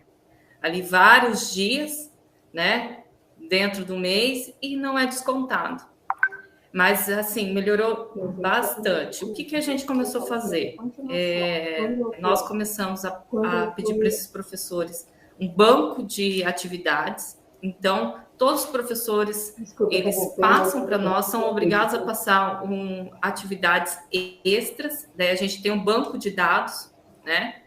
ali vários dias, né, dentro do mês e não é descontado. Mas, assim, melhorou bastante. O que a gente começou a fazer? Nós começamos a pedir para esses professores um banco de atividades. Então, todos os professores, eles passam para nós, são obrigados a passar atividades extras. Daí a gente tem um banco de dados, né?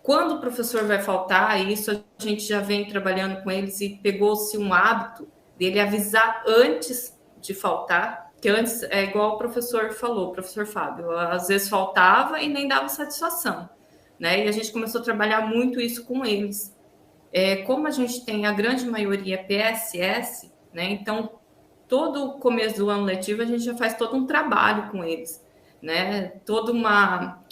Quando o professor vai faltar, isso a gente já vem trabalhando com eles e pegou-se um hábito dele avisar antes de faltar, que antes é igual o professor falou, o professor Fábio, às vezes faltava e nem dava satisfação, né? E a gente começou a trabalhar muito isso com eles. Como a gente tem a grande maioria PSS, né? Então, todo o começo do ano letivo a gente já faz todo um trabalho com eles, né? Toda uma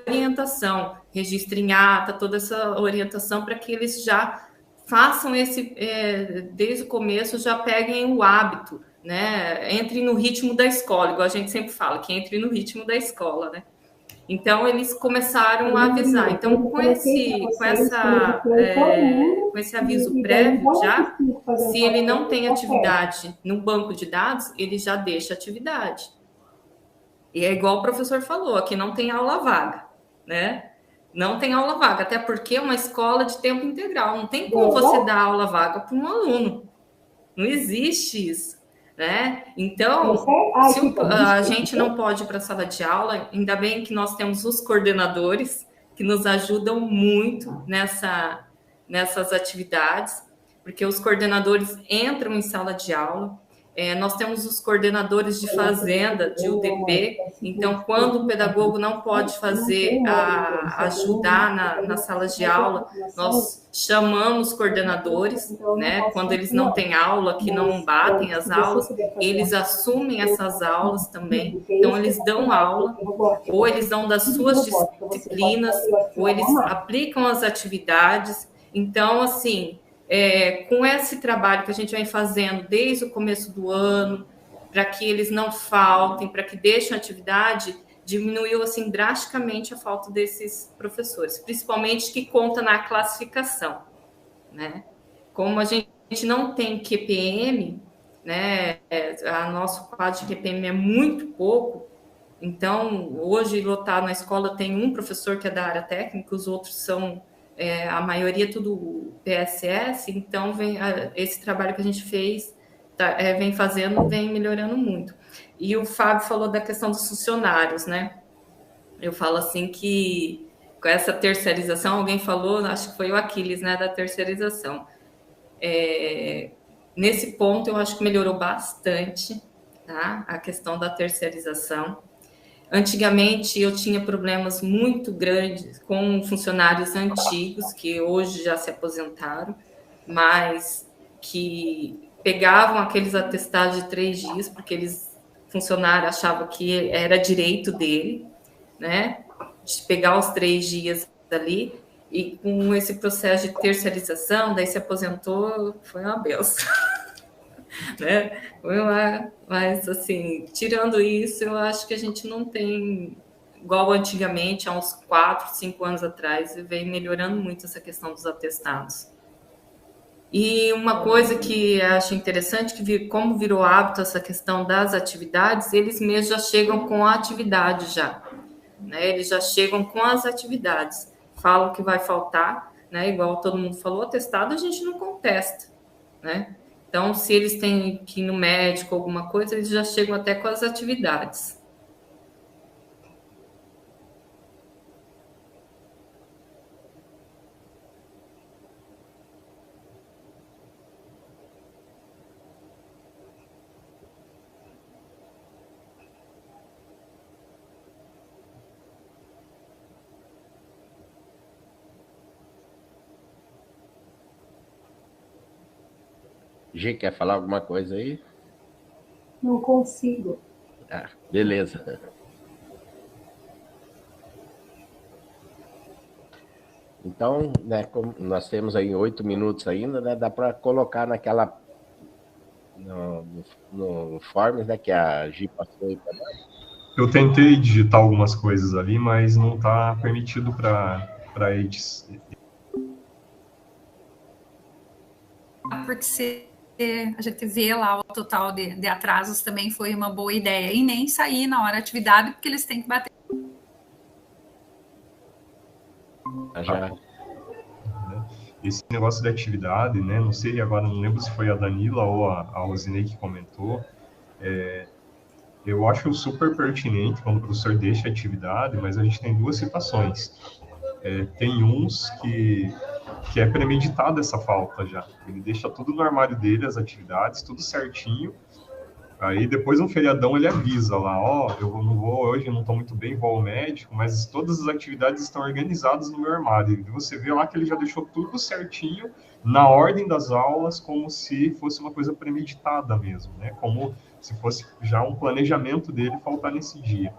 orientação, registro em ata, toda essa orientação para que eles já façam desde o começo, já peguem o hábito, né? Entre no ritmo da escola, igual a gente sempre fala, que entre no ritmo da escola, né? Então, eles começaram a avisar. Então, com esse aviso prévio, já, se ele não tem atividade no banco de dados, ele já deixa atividade. E é igual o professor falou, aqui não tem aula vaga, né? Não tem aula vaga, até porque é uma escola de tempo integral. Não tem como você dar aula vaga para um aluno. Não existe isso, né? Então, se a gente não pode ir para a sala de aula, ainda bem que nós temos os coordenadores que nos ajudam muito nessas atividades, porque os coordenadores entram em sala de aula. Nós temos os coordenadores de fazenda, de UDP, então, quando o pedagogo não pode ajudar na sala de aula, nós chamamos coordenadores, né? Quando eles não têm aula, que não batem as aulas, eles assumem essas aulas também, então eles dão aula, ou eles dão das suas disciplinas, ou eles aplicam as atividades. Então, assim, com esse trabalho que a gente vem fazendo desde o começo do ano, para que eles não faltem, para que deixem atividade, diminuiu assim drasticamente a falta desses professores, principalmente que conta na classificação, né? Como a gente não tem QPM, né? Nosso quadro de QPM é muito pouco, então hoje lotado na escola tem um professor que é da área técnica, os outros são a maioria tudo PSS, então esse trabalho que a gente fez, vem fazendo, vem melhorando muito. E o Fábio falou da questão dos funcionários, né? Eu falo assim que com essa terceirização, alguém falou, acho que foi o Aquiles, né, da terceirização. Nesse ponto, eu acho que melhorou bastante, tá? A questão da terceirização. Antigamente, eu tinha problemas muito grandes com funcionários antigos, que hoje já se aposentaram, mas que pegavam aqueles atestados de 3 dias, porque funcionário achava que era direito dele, né? De pegar os 3 dias ali, e com esse processo de terceirização, daí se aposentou, foi uma benção. Né? Mas, assim, tirando isso, eu acho que a gente não tem, igual antigamente, há uns 4, 5 anos atrás, vem melhorando muito essa questão dos atestados. E uma coisa que eu acho interessante, que como virou hábito essa questão das atividades, eles mesmos já chegam com a atividade já, né? Eles já chegam com as atividades, falam que vai faltar, né? Igual todo mundo falou, atestado a gente não contesta, né? Então, se eles têm que ir no médico, alguma coisa, eles já chegam até com as atividades. G, quer falar alguma coisa aí? Não consigo. Beleza. Então, né, como nós temos aí 8 minutos ainda, né, dá para colocar naquela no Forms, né, que a Gi passou aí para nós. Eu tentei digitar algumas coisas ali, mas não está permitido para eles. Porque a gente vê lá o total de atrasos também foi uma boa ideia. E nem sair na hora da atividade, porque eles têm que bater. Esse negócio de atividade, né? Não sei agora, não lembro se foi a Danila ou a Rosinei que comentou. Eu acho super pertinente quando o professor deixa a atividade, mas a gente tem 2 situações. Tem uns que é premeditada essa falta já. Ele deixa tudo no armário dele, as atividades, tudo certinho. Aí depois no feriadão ele avisa lá, eu não vou hoje, não estou muito bem, vou ao médico, mas todas as atividades estão organizadas no meu armário. E você vê lá que ele já deixou tudo certinho, na ordem das aulas, como se fosse uma coisa premeditada mesmo, né? Como se fosse já um planejamento dele faltar nesse dia.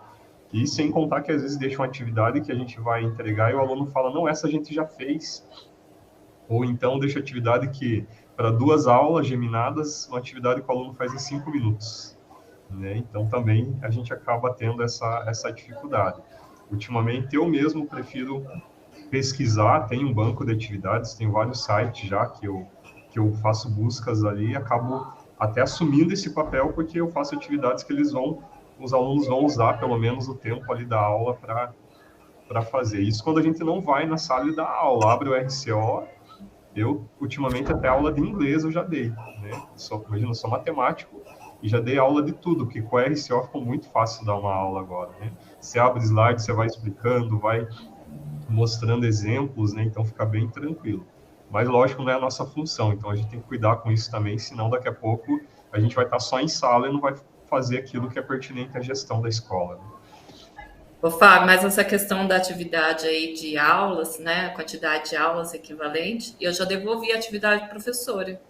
E sem contar que às vezes deixa uma atividade que a gente vai entregar e o aluno fala, não, essa a gente já fez. ou então deixo atividade que, para 2 aulas geminadas, uma atividade que o aluno faz em 5 minutos. Né? Então, também a gente acaba tendo essa dificuldade. Ultimamente, eu mesmo prefiro pesquisar, tem um banco de atividades, tem vários sites já que eu faço buscas ali e acabo até assumindo esse papel, porque eu faço atividades que os alunos vão usar pelo menos o tempo ali da aula para fazer. Isso quando a gente não vai na sala e dá aula, abre o RCO, eu ultimamente até aula de inglês eu já dei, né? Imagina, eu sou matemático e já dei aula de tudo, porque com o RCO ficou muito fácil dar uma aula agora, né? Você abre slide, você vai explicando, vai mostrando exemplos, né? Então fica bem tranquilo. Mas, lógico, não é a nossa função, então a gente tem que cuidar com isso também, senão daqui a pouco a gente vai estar só em sala e não vai fazer aquilo que é pertinente à gestão da escola. Né? Ô, Fábio, mas essa questão da atividade aí de aulas, né, a quantidade de aulas equivalente, eu já devolvi a atividade professora.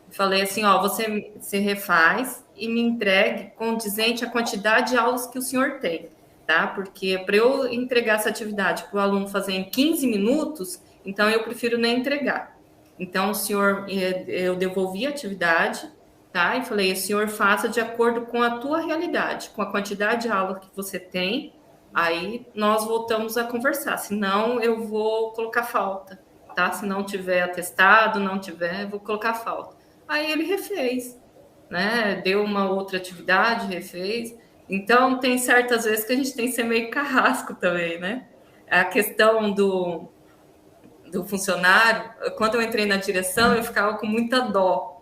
Falei assim, ó, você refaz e me entregue condizente à quantidade de aulas que o senhor tem, tá? Porque para eu entregar essa atividade para o aluno fazer em 15 minutos, então eu prefiro nem entregar. Então, o senhor, eu devolvi a atividade, tá? E falei, o senhor faça de acordo com a tua realidade, com a quantidade de aula que você tem, aí nós voltamos a conversar, senão eu vou colocar falta, tá? Se não tiver atestado, não tiver, eu vou colocar falta. Aí ele refez, né? Deu uma outra atividade, refez. Então, tem certas vezes que a gente tem que ser meio carrasco também, né? A questão do funcionário, quando eu entrei na direção, eu ficava com muita dó,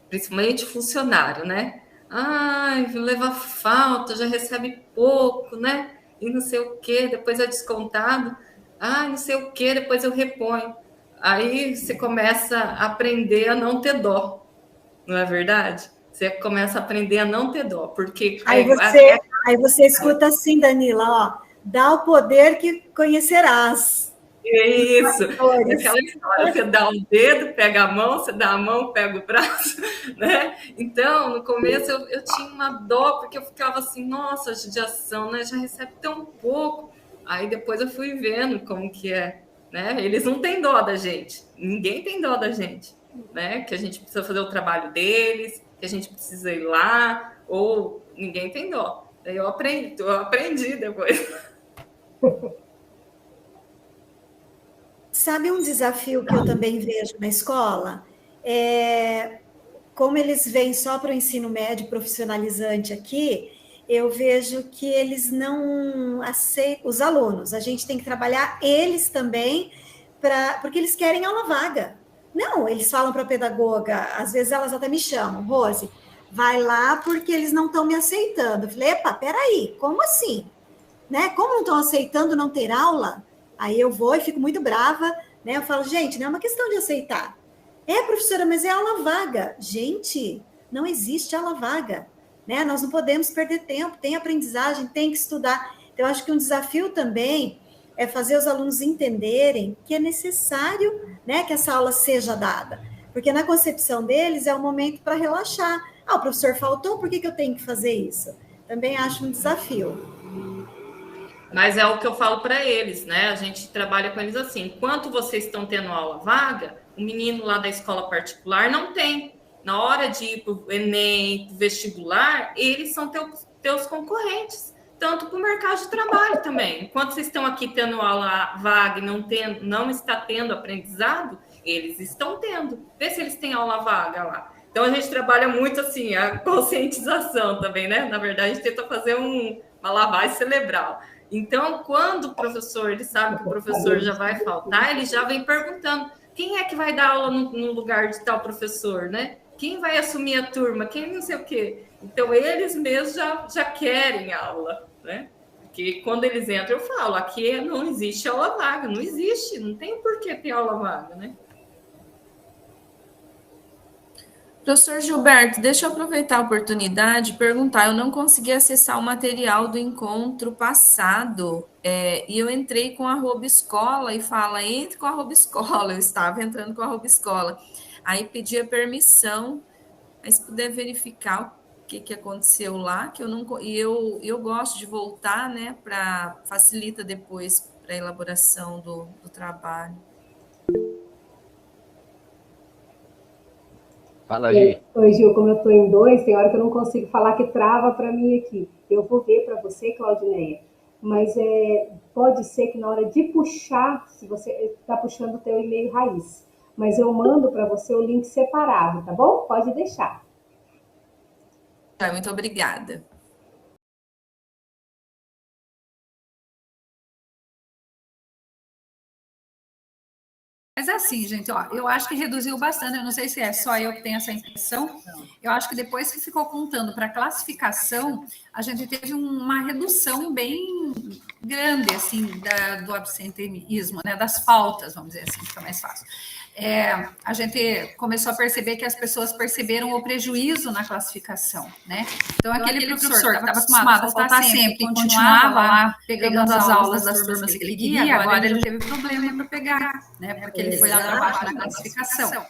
principalmente funcionário, né? Ai, leva falta, já recebe pouco, né? E não sei o quê, depois é descontado. Ah, não sei o quê, depois eu reponho. Aí você começa a aprender a não ter dó, não é verdade? Você começa a aprender a não ter dó, porque... Aí você escuta assim, Danila, ó, dá o poder que conhecerás. Isso, aquela história, você dá o dedo, pega a mão, você dá a mão, pega o braço, né? Então, no começo eu tinha uma dó, porque eu ficava assim, nossa, judiação, né? Já recebe tão pouco. Aí depois eu fui vendo como que é, né? Eles não têm dó da gente, ninguém tem dó da gente, né? Que a gente precisa fazer o trabalho deles, que a gente precisa ir lá, ou ninguém tem dó. Daí eu aprendi depois. Sabe um desafio que eu também vejo na escola? Como eles vêm só para o ensino médio profissionalizante aqui, eu vejo que eles não aceitam, os alunos, a gente tem que trabalhar eles também, porque eles querem aula vaga. Não, eles falam para a pedagoga, às vezes elas até me chamam, Rose, vai lá porque eles não estão me aceitando. Eu falei, epa, peraí, como assim? Né? Como não estão aceitando não ter aula? Aí eu vou e fico muito brava, né? Eu falo, gente, não é uma questão de aceitar. Professora, mas é aula vaga. Gente, não existe aula vaga, né? Nós não podemos perder tempo, tem aprendizagem, tem que estudar. Então, eu acho que um desafio também é fazer os alunos entenderem que é necessário, né, que essa aula seja dada. Porque na concepção deles é um momento para relaxar. Ah, o professor faltou, por que eu tenho que fazer isso? Também acho um desafio. Mas é o que eu falo para eles, né? A gente trabalha com eles assim. Enquanto vocês estão tendo aula vaga, o menino lá da escola particular não tem. Na hora de ir para o Enem, vestibular, eles são teus concorrentes. Tanto para o mercado de trabalho também. Enquanto vocês estão aqui tendo aula vaga e não está tendo aprendizado, eles estão tendo. Vê se eles têm aula vaga lá. Então, a gente trabalha muito assim, a conscientização também, né? Na verdade, a gente tenta fazer uma lavagem cerebral. Então, quando o professor, ele sabe que o professor já vai faltar, ele já vem perguntando quem é que vai dar aula no lugar de tal professor, né? Quem vai assumir a turma? Quem não sei o quê. Então, eles mesmos já querem aula, né? Porque quando eles entram, eu falo, aqui não existe aula vaga, não existe, não tem por que ter aula vaga, né? Professor Gilberto, deixa eu aproveitar a oportunidade e perguntar. Eu não consegui acessar o material do encontro passado e eu entrei com a @escola e fala, entre com a @escola. Eu estava entrando com a @escola. Aí pedi a permissão, mas se puder verificar o que aconteceu lá, que eu não... E eu gosto de voltar, né, facilita depois para a elaboração do trabalho. Fala, Gi. Oi, Gil, como eu estou em 2, tem hora que eu não consigo falar que trava para mim aqui. Eu vou ver para você, Claudineia, mas pode ser que na hora de puxar, se você está puxando o teu e-mail raiz, mas eu mando para você o link separado, tá bom? Pode deixar. Muito obrigada. Mas assim, gente, ó, eu acho que reduziu bastante. Eu não sei se é só eu que tenho essa impressão. Eu acho que depois que ficou contando para classificação, a gente teve uma redução bem grande, assim, do absenteísmo, né? Das faltas, vamos dizer assim, fica mais fácil. A gente começou a perceber que as pessoas perceberam o prejuízo na classificação, né? Então, aquele professor que estava acostumado a faltar sempre, que continuava lá pegando as aulas das turmas que ele queria, agora ele teve problema para pegar, né? Porque ele foi lá para baixo na classificação.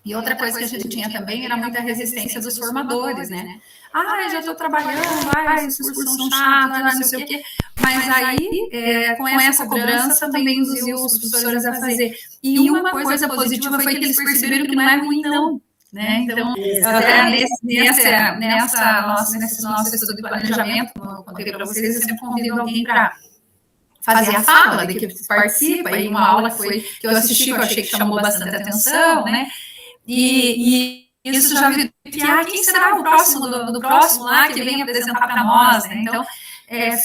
E outra coisa que a gente tinha também era muita resistência dos formadores, né? Eu já estou trabalhando, esses cursos são chatos, não sei o quê. Mas aí, com essa cobrança, também induziu os professores a fazer. E uma coisa positiva foi que eles perceberam que não é ruim, não. Né? Então, até nesse nosso estudo de planejamento, como eu contei para vocês, eu sempre convido alguém para fazer a fala, de que participa, e uma aula que eu assisti, que eu achei que chamou bastante atenção, né? E isso já vi que, quem será o próximo do próximo lá que vem apresentar para nós, né? Então,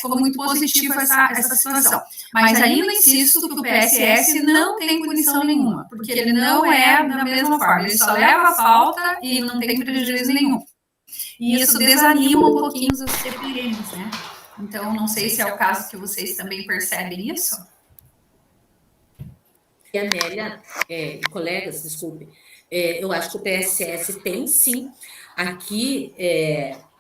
ficou muito positivo essa situação. Mas ainda insisto que o PSS não tem punição nenhuma, porque ele não é da mesma forma, ele só leva a falta e não tem prejuízo nenhum. E isso desanima um pouquinho os TPMs, né? Então, não sei se é o caso que vocês também percebem isso. E a Amélia, colegas, desculpe, eu acho que o PSS tem sim. Aqui,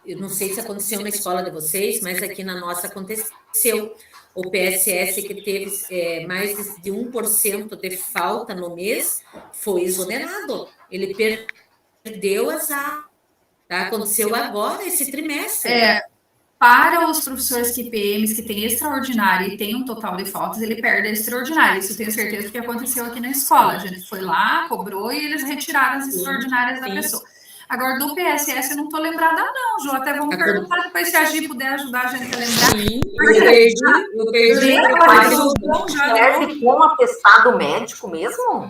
eu não sei se aconteceu na escola de vocês, mas aqui na nossa aconteceu. O PSS que teve mais de 1% de falta no mês foi exonerado. Ele perdeu as aulas. Tá? Aconteceu agora, esse trimestre. Para os professores QPMs que têm extraordinário e tem um total de faltas, ele perde a extraordinária. Isso eu tenho certeza que aconteceu aqui na escola. A gente foi lá, cobrou e eles retiraram as extraordinárias da pessoa. Agora, do PSS, eu não estou lembrada, não, Ju. Até vamos perguntar depois se a Gi puder ajudar a gente a lembrar. Sim, eu perdi. Com atestado médico mesmo?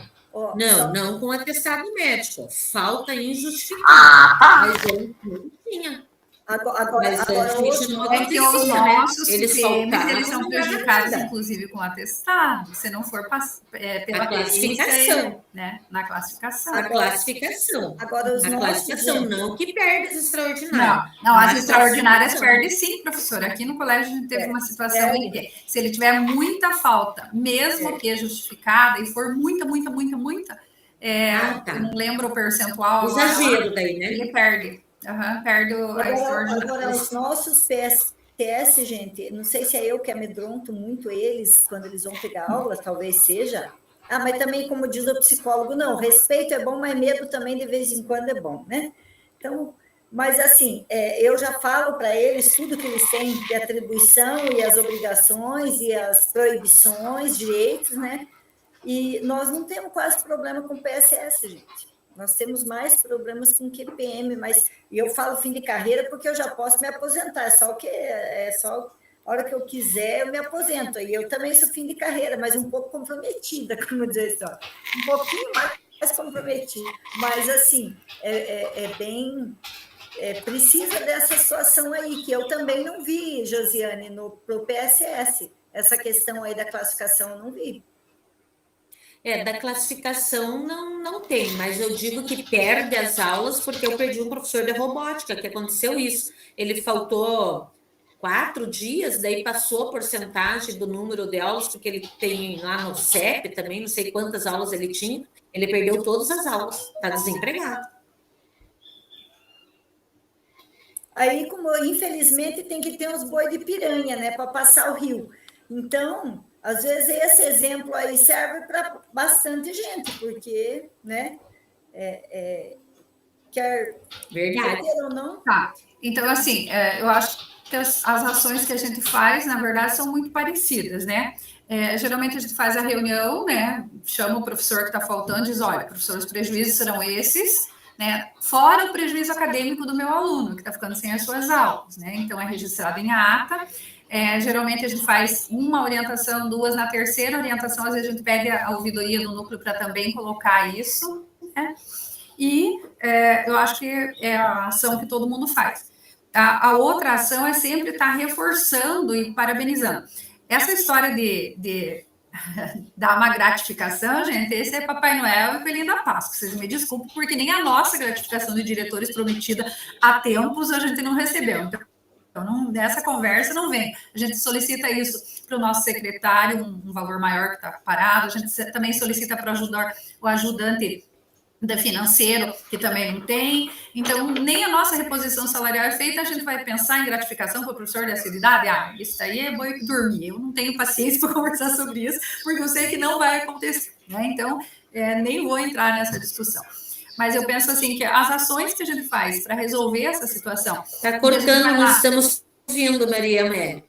Não com atestado médico. Falta injustificada. Mas eu não tinha. Agora é que os nossos CPMs, eles são prejudicados, inclusive, com atestado, se não for pela classificação. Né? Na classificação. A classificação. Agora, a classificação não que perde as extraordinárias. Não, as extraordinárias perdem sim, professora. Aqui no colégio a gente teve uma situação em que, se ele tiver muita falta, mesmo que justificada, e for muita, eu não lembro o percentual. Exagero daí, né? Ele perde. Perde a extraordinária. Agora, os nossos PSS, gente, não sei se é eu que amedronto muito eles quando eles vão pegar aula, talvez seja. Mas também, como diz o psicólogo, não, respeito é bom, mas medo também de vez em quando é bom, né? Então, mas assim, eu já falo para eles tudo que eles têm de atribuição e as obrigações e as proibições, direitos, né? E nós não temos quase problema com PSS, gente. Nós temos mais problemas com QPM, e eu falo fim de carreira porque eu já posso me aposentar, é só a hora que eu quiser eu me aposento, e eu também sou fim de carreira, mas um pouco comprometida, como dizer assim, um pouquinho mais comprometida, mas assim, precisa dessa situação aí, que eu também não vi, Josiane, pro PSS, essa questão aí da classificação eu não vi. Da classificação não tem, mas eu digo que perde as aulas porque eu perdi um professor de robótica, que aconteceu isso. Ele faltou 4 dias, daí passou a porcentagem do número de aulas, porque ele tem lá no CEP também, não sei quantas aulas ele tinha, ele perdeu todas as aulas, está desempregado. Aí, como infelizmente tem que ter uns boi de piranha, né, para passar o rio. Então, às vezes esse exemplo aí serve para bastante gente, porque, né, quer ou não. Tá. Então, assim, eu acho que as ações que a gente faz, na verdade, são muito parecidas, né? Geralmente a gente faz a reunião, né? Chama o professor que está faltando e diz, olha, professor, os prejuízos serão esses, né? Fora o prejuízo acadêmico do meu aluno, que está ficando sem as suas aulas, né? Então, é registrado em ata. Geralmente, a gente faz uma orientação, duas. Na terceira orientação, às vezes, a gente pede a ouvidoria do núcleo para também colocar isso, né? E eu acho que é a ação que todo mundo faz. A outra ação é sempre estar reforçando e parabenizando. Essa história de dar uma gratificação, gente, esse é Papai Noel e Coelhinho da Páscoa. Vocês me desculpem, porque nem a nossa gratificação de diretores prometida há tempos a gente não recebeu. Então, dessa conversa não vem. A gente solicita isso para o nosso secretário, um valor maior que está parado. A gente também solicita para ajudar o ajudante financeiro, que também não tem. Então, nem a nossa reposição salarial é feita, a gente vai pensar em gratificação para o professor de assiduidade. Isso aí é boi dormir. Eu não tenho paciência para conversar sobre isso, porque eu sei que não vai acontecer, né? Então, nem vou entrar nessa discussão. Mas eu penso assim, que as ações que a gente faz para resolver essa situação... Está cortando, nós estamos ouvindo, Maria Amélia.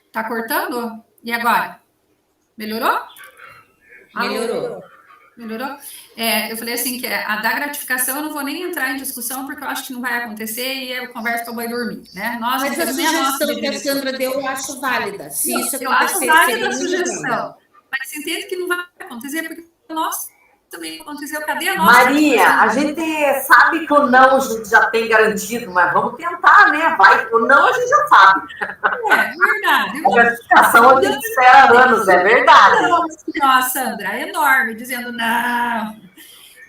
Está cortando? E agora? Melhorou? Melhorou. Melhorou? Eu falei assim, que a da gratificação eu não vou nem entrar em discussão, porque eu acho que não vai acontecer e eu converso para o boi dormir, né? Mas a sugestão que a Sandra deu, eu acho válida. Se isso acontecer, eu acho válida a sugestão. Mas você entende que não vai acontecer, porque nós também aconteceu. Cadê a nossa? Maria, a gente sabe que o não a gente já tem garantido, mas vamos tentar, né? O não a gente já sabe. Verdade. A gratificação a gente espera anos, é verdade. Nossa, Sandra, é enorme, dizendo não.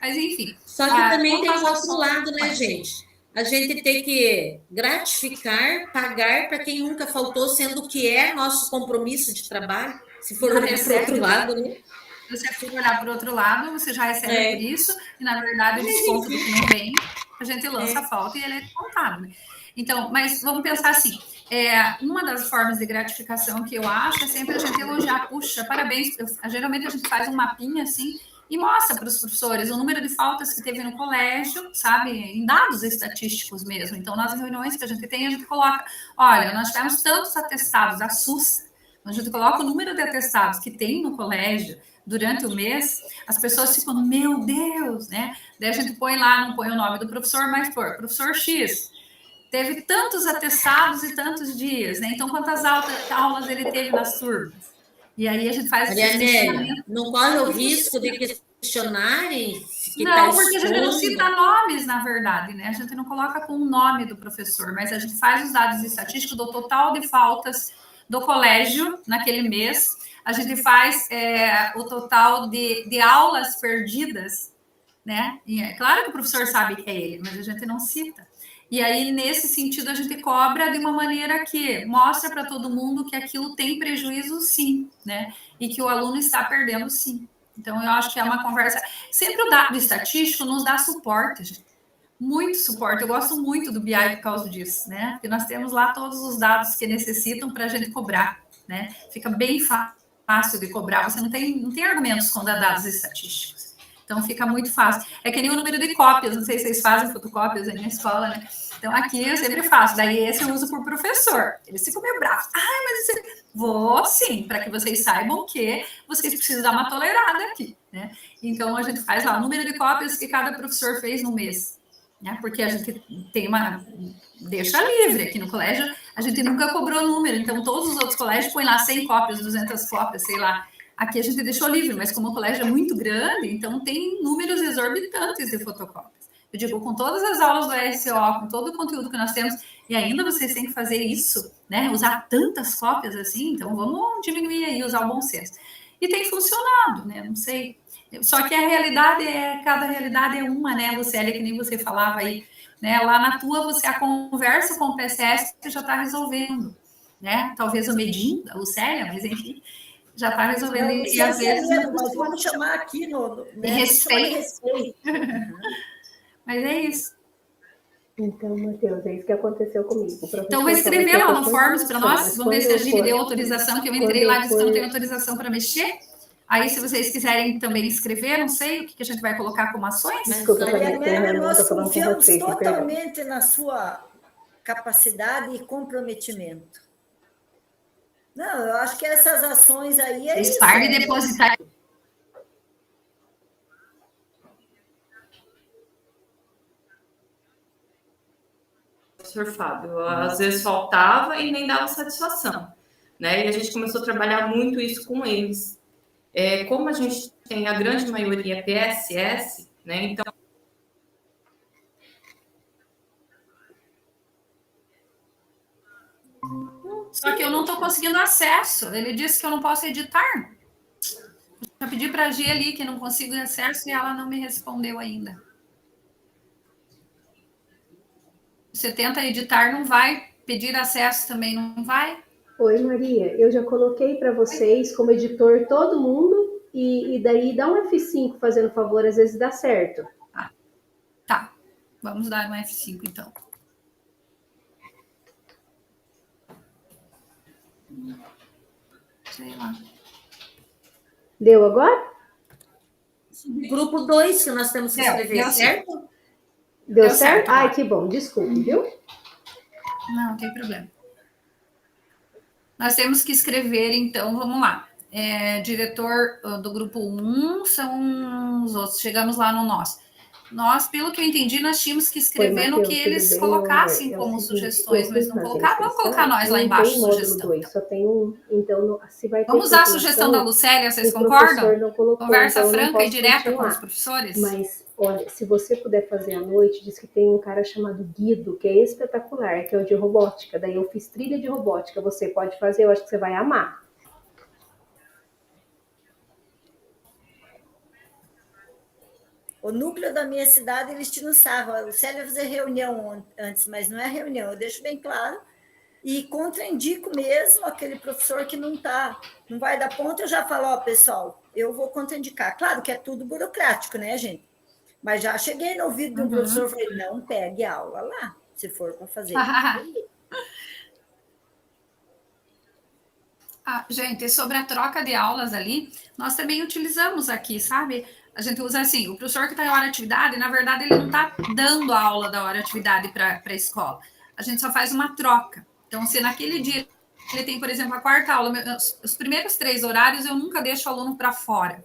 Mas, enfim. Só que também tem o outro lado, né, gente? A gente tem que gratificar, pagar para quem nunca faltou, sendo que é nosso compromisso de trabalho, se for olhar para o outro lado, né? Se você for olhar para o outro lado, você já recebe por isso, e na verdade o desconto do que não vem, a gente lança a falta e ele é descontado, né? Então, mas vamos pensar assim, uma das formas de gratificação que eu acho é sempre a gente elogiar, puxa, parabéns, geralmente a gente faz um mapinha assim, e mostra para os professores o número de faltas que teve no colégio, sabe, em dados estatísticos mesmo. Então, nas reuniões que a gente coloca, olha, nós tivemos tantos atestados, assusta, a gente coloca o número de atestados que tem no colégio durante o mês, as pessoas ficam, meu Deus, né? Daí a gente põe lá, não põe o nome do professor, mas pô, professor X, teve tantos atestados e tantos dias, né? Então, quantas aulas ele teve nas turmas? E aí a gente faz esse questionamento. Não corre o risco de questionarem? Não, porque a gente não cita nomes, na verdade, né? A gente não coloca com o nome do professor, mas a gente faz os dados estatísticos do total de faltas do colégio naquele mês. A gente faz o total de aulas perdidas, né? E é claro que o professor sabe que é ele, mas a gente não cita. E aí, nesse sentido, a gente cobra de uma maneira que mostra para todo mundo que aquilo tem prejuízo, sim, né? E que o aluno está perdendo, sim. Então, eu acho que é uma conversa... Sempre o dado estatístico nos dá suporte, gente. Muito suporte. Eu gosto muito do BI por causa disso, né? Porque nós temos lá todos os dados que necessitam para a gente cobrar, né? Fica bem fácil de cobrar. Você não tem argumentos contra dados estatísticos. Então, fica muito fácil. É que nem o número de cópias. Não sei se vocês fazem fotocópias aí na escola, né? Então, aqui eu sempre faço. Daí, esse eu uso por professor. Eles ficam meio bravos. Mas você... Vou, sim, para que vocês saibam que vocês precisam dar uma tolerada aqui, né? Então, a gente faz lá o número de cópias que cada professor fez no mês, né? Porque a gente tem uma... Deixa livre aqui no colégio. A gente nunca cobrou número. Então, todos os outros colégios põem lá 100 cópias, 200 cópias, sei lá. Aqui a gente deixou livre, mas como o colégio é muito grande, então tem números exorbitantes de fotocópias. Eu digo, com todas as aulas do ESO, com todo o conteúdo que nós temos, e ainda vocês têm que fazer isso, né? Usar tantas cópias assim, então vamos diminuir aí, usar o bom senso. E tem funcionado, né? Não sei. Só que a realidade cada realidade é uma, né, Lucélia, que nem você falava aí, né? Lá na tua, a conversa com o PSS você já está resolvendo, né? Talvez o medinho da Lucélia, mas enfim... já está resolvendo. Não, e às vezes nós vamos chamar aqui no respeito. Mas é isso. Então, Matheus, é isso que aconteceu comigo. Então, vou escrever lá no Forms para nós. Vamos ver se a gente deu autorização, que eu entrei lá e disse que eu não tenho autorização para mexer. Aí, se vocês quiserem também escrever, não sei o que a gente vai colocar como ações. Maria, nós confiamos totalmente na sua capacidade e comprometimento. Não, eu acho que essas ações aí é isso. Estar e depositar. professor Fábio. Às vezes faltava e nem dava satisfação, né? E a gente começou a trabalhar muito isso com eles. Como a gente tem a grande maioria PSS, né? Então, só que eu não estou conseguindo acesso. Ele disse que eu não posso editar. Já pedi para a Gi ali que não consigo acesso e ela não me respondeu ainda. Você tenta editar, não vai. Pedir acesso também não vai. Oi, Maria. Eu já coloquei para vocês como editor todo mundo e daí dá um F5 fazendo favor, às vezes dá certo. Tá. Vamos dar um F5 então. Sei lá. Deu agora? Grupo 2 que nós temos que escrever, certo? Deu certo? Ai, que bom. Desculpe, viu? Não tem problema. Nós temos que escrever, então, vamos lá. Diretor do grupo 1 são os outros. Chegamos lá no nosso. Nós, pelo que eu entendi, nós tínhamos que escrever no que eles colocassem como sugestões, mas não colocar, vamos colocar nós lá embaixo sugestão. Só tem um, então, se vai ter vamos usar a sugestão da Lucélia, vocês concordam? Conversa franca e direta com os professores? Mas, olha, se você puder fazer à noite, diz que tem um cara chamado Guido, que é espetacular, que é o de robótica. Daí eu fiz trilha de robótica, você pode fazer, eu acho que você vai amar. O núcleo da minha cidade, eles tiram sarro. O Célio vai fazer reunião antes, mas não é reunião, eu deixo bem claro. E contraindico mesmo aquele professor que não vai dar ponto, eu já falo, ó, pessoal, eu vou contraindicar. Claro que é tudo burocrático, né, gente? Mas já cheguei no ouvido de um professor e falei, não pegue aula lá, se for para fazer. Gente, sobre a troca de aulas ali, nós também utilizamos aqui, sabe? A gente usa assim, o professor que está em hora atividade, na verdade, ele não está dando a aula da hora atividade para a escola. A gente só faz uma troca. Então, se naquele dia ele tem, por exemplo, a quarta aula, os primeiros 3 horários eu nunca deixo o aluno para fora.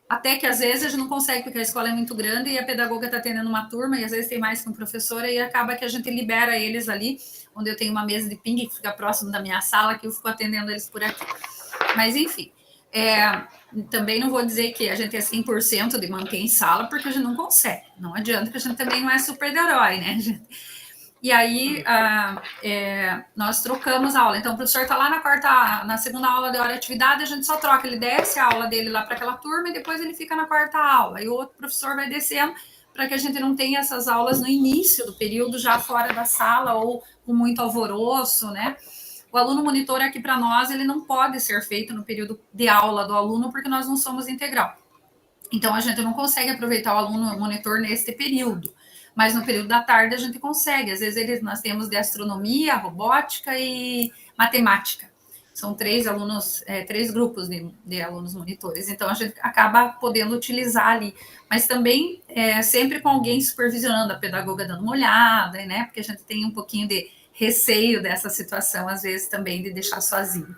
Até que, às vezes, a gente não consegue, porque a escola é muito grande e a pedagoga está atendendo uma turma, e às vezes tem mais que um professor, e acaba que a gente libera eles ali, onde eu tenho uma mesa de ping que fica próximo da minha sala, que eu fico atendendo eles por aqui. Mas, enfim, também não vou dizer que a gente é 100% de manter em sala, porque a gente não consegue. Não adianta, que a gente também não é super-herói, né, gente? E aí, nós trocamos a aula. Então, o professor está lá na segunda aula de hora de atividade, a gente só troca. Ele desce a aula dele lá para aquela turma e depois ele fica na quarta aula. E o outro professor vai descendo para que a gente não tenha essas aulas no início do período, já fora da sala ou com muito alvoroço, né? O aluno monitor aqui para nós, ele não pode ser feito no período de aula do aluno, porque nós não somos integral. Então, a gente não consegue aproveitar o aluno monitor neste período. Mas no período da tarde a gente consegue. Às vezes nós temos de astronomia, robótica e matemática. São 3 alunos, 3 grupos de alunos monitores. Então a gente acaba podendo utilizar ali. Mas também sempre com alguém supervisionando, a pedagoga dando uma olhada, né? Porque a gente tem um pouquinho de receio dessa situação, às vezes, também de deixar sozinho.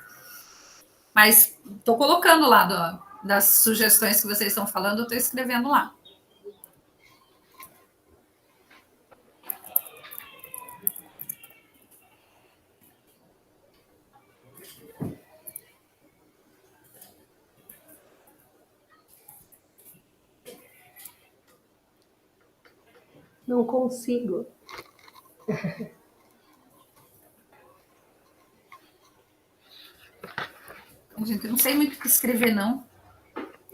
Mas estou colocando lá das sugestões que vocês estão falando, eu estou escrevendo lá. Não consigo. Gente, eu não sei muito o que escrever, não.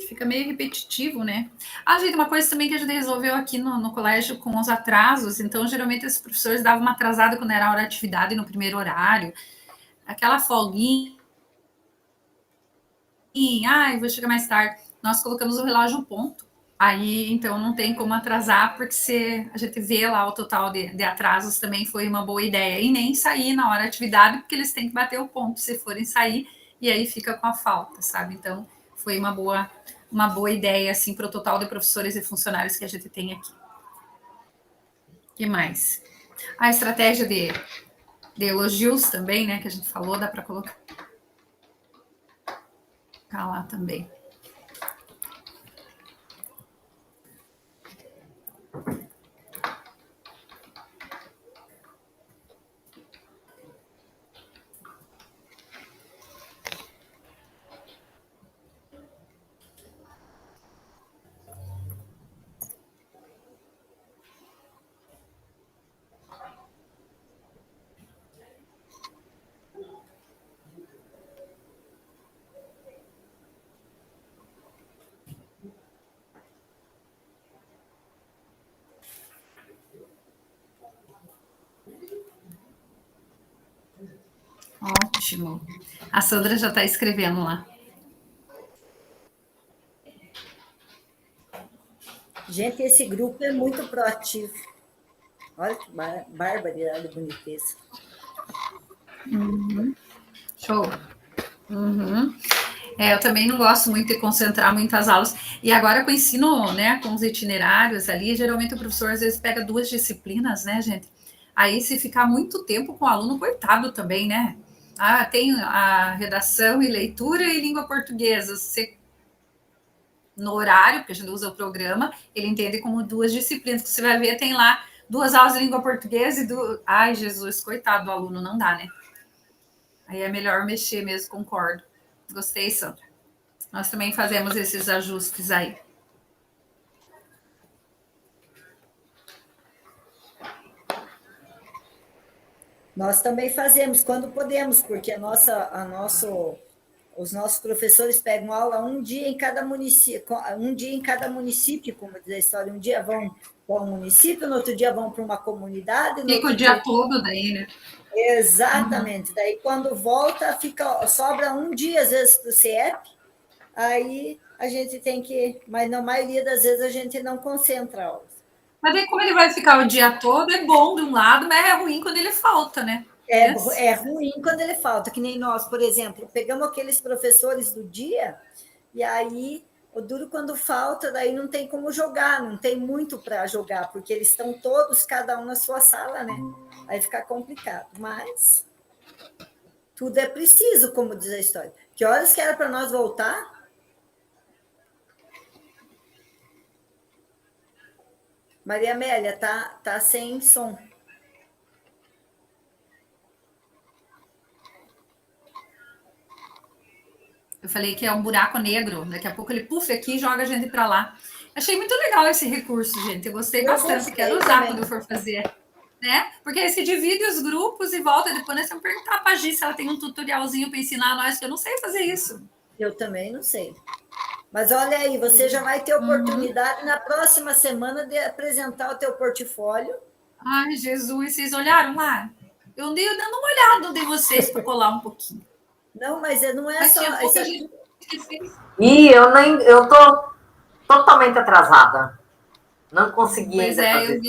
Fica meio repetitivo, né? Gente, uma coisa também que a gente resolveu aqui no colégio com os atrasos. Então, geralmente, os professores davam uma atrasada quando era a hora de atividade no primeiro horário. Aquela folguinha. Vou chegar mais tarde. Nós colocamos o relógio ponto. Aí, então, não tem como atrasar, porque se a gente vê lá o total de atrasos, também foi uma boa ideia. E nem sair na hora de atividade, porque eles têm que bater o ponto se forem sair, e aí fica com a falta, sabe? Então, foi uma boa ideia, assim, para o total de professores e funcionários que a gente tem aqui. O que mais? A estratégia de elogios também, né, que a gente falou, dá para colocar lá também. Ótimo. A Sandra já está escrevendo lá. Gente, esse grupo é muito proativo. Olha que barbaridade, boniteza. Show. Eu também não gosto muito de concentrar muitas aulas. E agora com o ensino, né, com os itinerários ali, geralmente o professor às vezes pega 2 disciplinas, né, gente? Aí se ficar muito tempo com o aluno, coitado também, né? Tem a redação e leitura e língua portuguesa. No horário, porque a gente usa o programa, ele entende como 2 disciplinas. Você vai ver, tem lá 2 aulas de língua portuguesa e Ai, Jesus, coitado do aluno, não dá, né? Aí é melhor mexer mesmo, concordo. Gostei, Sandra. Nós também fazemos esses ajustes aí. Nós também fazemos quando podemos, porque os nossos professores pegam aula um dia em cada município, como diz a história. Um dia vão para um município, no outro dia vão para uma comunidade. Fica o dia todo daí, né? Exatamente. Daí, quando volta, sobra um dia, às vezes, para o CIEP. Aí a gente tem que... Mas na maioria das vezes a gente não concentra aulas. Mas aí, como ele vai ficar o dia todo, é bom de um lado, mas é ruim quando ele falta, né? É ruim quando ele falta, que nem nós, por exemplo, pegamos aqueles professores do dia, e aí o duro quando falta, daí não tem como jogar, não tem muito para jogar, porque eles estão todos, cada um na sua sala, né? Aí fica complicado, mas tudo é preciso, como diz a história. Que horas que era para nós voltar? Maria Amélia, tá sem som. Eu falei que é um buraco negro, daqui a pouco ele puxa aqui e joga a gente para lá. Achei muito legal esse recurso, gente. Eu gostei bastante, quero usar também quando eu for fazer. Né? Porque aí se divide os grupos e volta, depois nós vamos perguntar para a Gi se ela tem um tutorialzinho para ensinar a nós, que eu não sei fazer isso. Eu também não sei. Mas olha aí, você já vai ter oportunidade na próxima semana de apresentar o teu portfólio. Ai, Jesus, vocês olharam lá? Eu andei dando uma olhada de vocês para colar um pouquinho. Não, mas não é só... Eu tô totalmente atrasada. Não consegui ainda fazer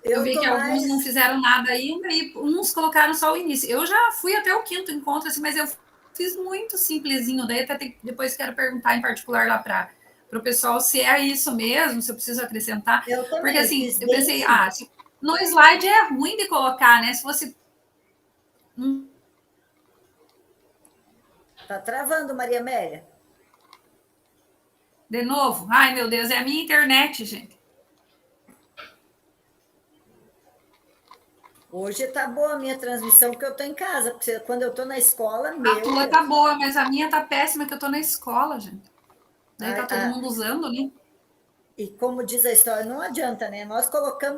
eu vi que alguns não fizeram nada ainda e uns colocaram só o início. Eu já fui até o 5º encontro, assim, mas eu fiz muito simplesinho. Daí até depois quero perguntar em particular lá para o pessoal se é isso mesmo, se eu preciso acrescentar. Porque assim, eu pensei, no slide é ruim de colocar, né? Se você... Tá travando, Maria Amélia. De novo? Ai, meu Deus, é a minha internet, gente. Hoje tá boa a minha transmissão, porque eu tô em casa. Porque quando eu tô na escola, a tua tá boa, mas a minha tá péssima, que eu tô na escola, gente. Daí tá todo mundo usando, né? E como diz a história, não adianta, né? Nós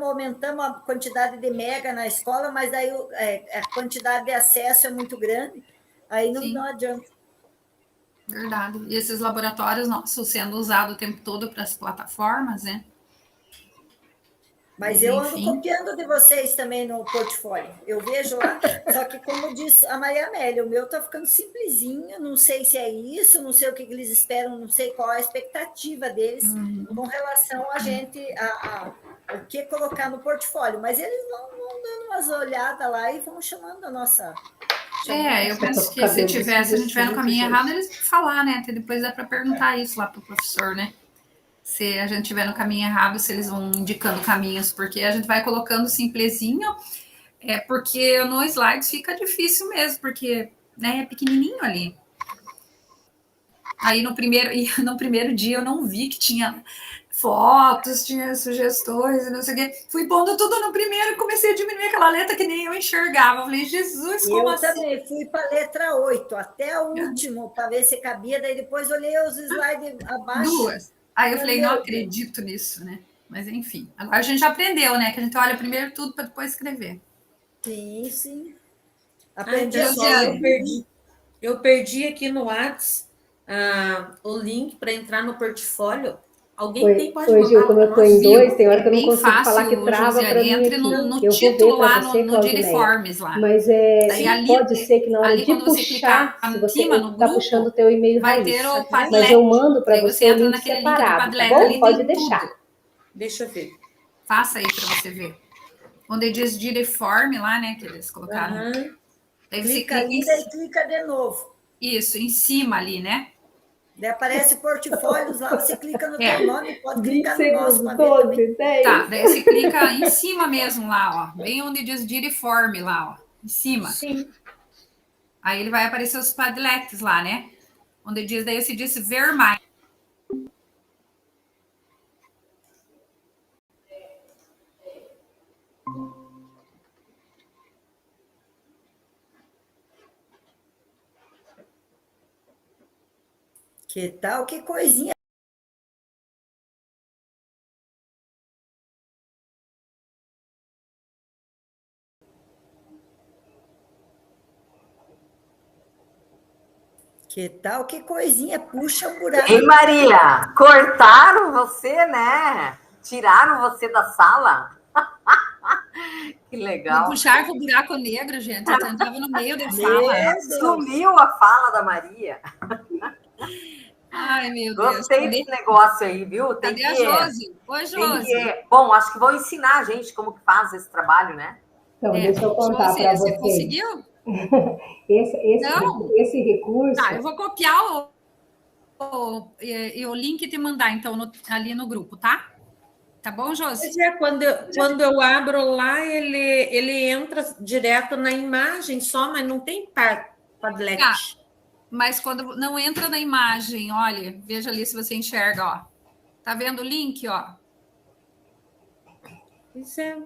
aumentamos a quantidade de mega na escola, mas aí a quantidade de acesso é muito grande, aí não adianta. Verdade. E esses laboratórios nossos sendo usados o tempo todo para as plataformas, né? Mas eu ando copiando de vocês também no portfólio. Eu vejo lá, só que como disse a Maria Amélia, o meu está ficando simplesinho, não sei se é isso, não sei o que eles esperam, não sei qual a expectativa deles com relação a gente, o que colocar no portfólio. Mas eles vão dando umas olhadas lá e vão chamando a nossa... eu penso que se a gente tiver no caminho errado, eles vão falar, né? Até depois dá para perguntar isso lá para o professor, né? Se a gente estiver no caminho errado, se eles vão indicando caminhos, porque a gente vai colocando simplesinho, porque no slides fica difícil mesmo, porque né, é pequenininho ali. Aí no primeiro dia eu não vi que tinha fotos, tinha sugestões, não sei o quê. Fui pondo tudo no primeiro e comecei a diminuir aquela letra que nem eu enxergava. Eu falei, Jesus, como assim? Eu também fui para a letra 8, até o último, para ver se cabia, daí depois olhei os slides abaixo. 2. Aí eu falei, não acredito nisso, né? Mas enfim, agora a gente já aprendeu, né? Que a gente olha primeiro tudo para depois escrever. Sim, sim. Aprendi eu perdi aqui no WhatsApp o link para entrar no portfólio. Alguém tem, pode Hoje, mandar como eu para tô nós? em dois, tem hora que eu não Bem consigo falar fácil, que trava Josiane, para mim entre aqui. no Eu vou título ver para lá, você, no Claudineia. Diriformes lá. Mas Daí ali, pode ser que na hora ali de quando você puxar, clicar se em você cima no está puxando o grupo, teu e-mail vai raiz. ter o Mas Padlet. eu mando para Daí você você o entra link naquele link do separado, tá Padlet, bom? ali Pode tem deixar. tudo. Deixa eu ver. Faça aí para você ver. Onde diz Diriforme lá, né, que eles colocaram. Aham. Daí você Clica ali, daí clica de novo. Isso, em cima ali, né? Daí aparece portfólios lá, você clica no teu nome, pode 20 clicar no nosso segundos, para ver também. 12, 10. Tá, daí você clica em cima mesmo lá, ó. Bem onde diz Diriforme lá, ó. Em cima. Sim. Aí ele vai aparecer os Padlets lá, né? Onde diz, daí você diz ver mais. Que tal? Que coisinha. Que tal? Que coisinha. Puxa um buraco. Ei, Maria, cortaram você, né? Tiraram você da sala? Que legal. Vou puxar com o buraco negro, gente. Eu estava no meio da sala. Sumiu a fala da Maria. Ai, meu Deus. Gostei desse negócio aí, viu? Tem Cadê a Josi? Oi, Josi. Bom, acho que vão ensinar a gente como que faz esse trabalho, né? Então, deixa eu contar Josi, para você vocês. conseguiu? Não. Esse recurso... Tá, eu vou copiar o link e te mandar, então, ali no grupo, tá? Tá bom, Josi? Pois é, quando eu abro lá, ele entra direto na imagem só, mas não tem Padlet. Tá. Mas quando não entra na imagem, olha, veja ali se você enxerga, ó. Tá vendo o link, ó? Pois é.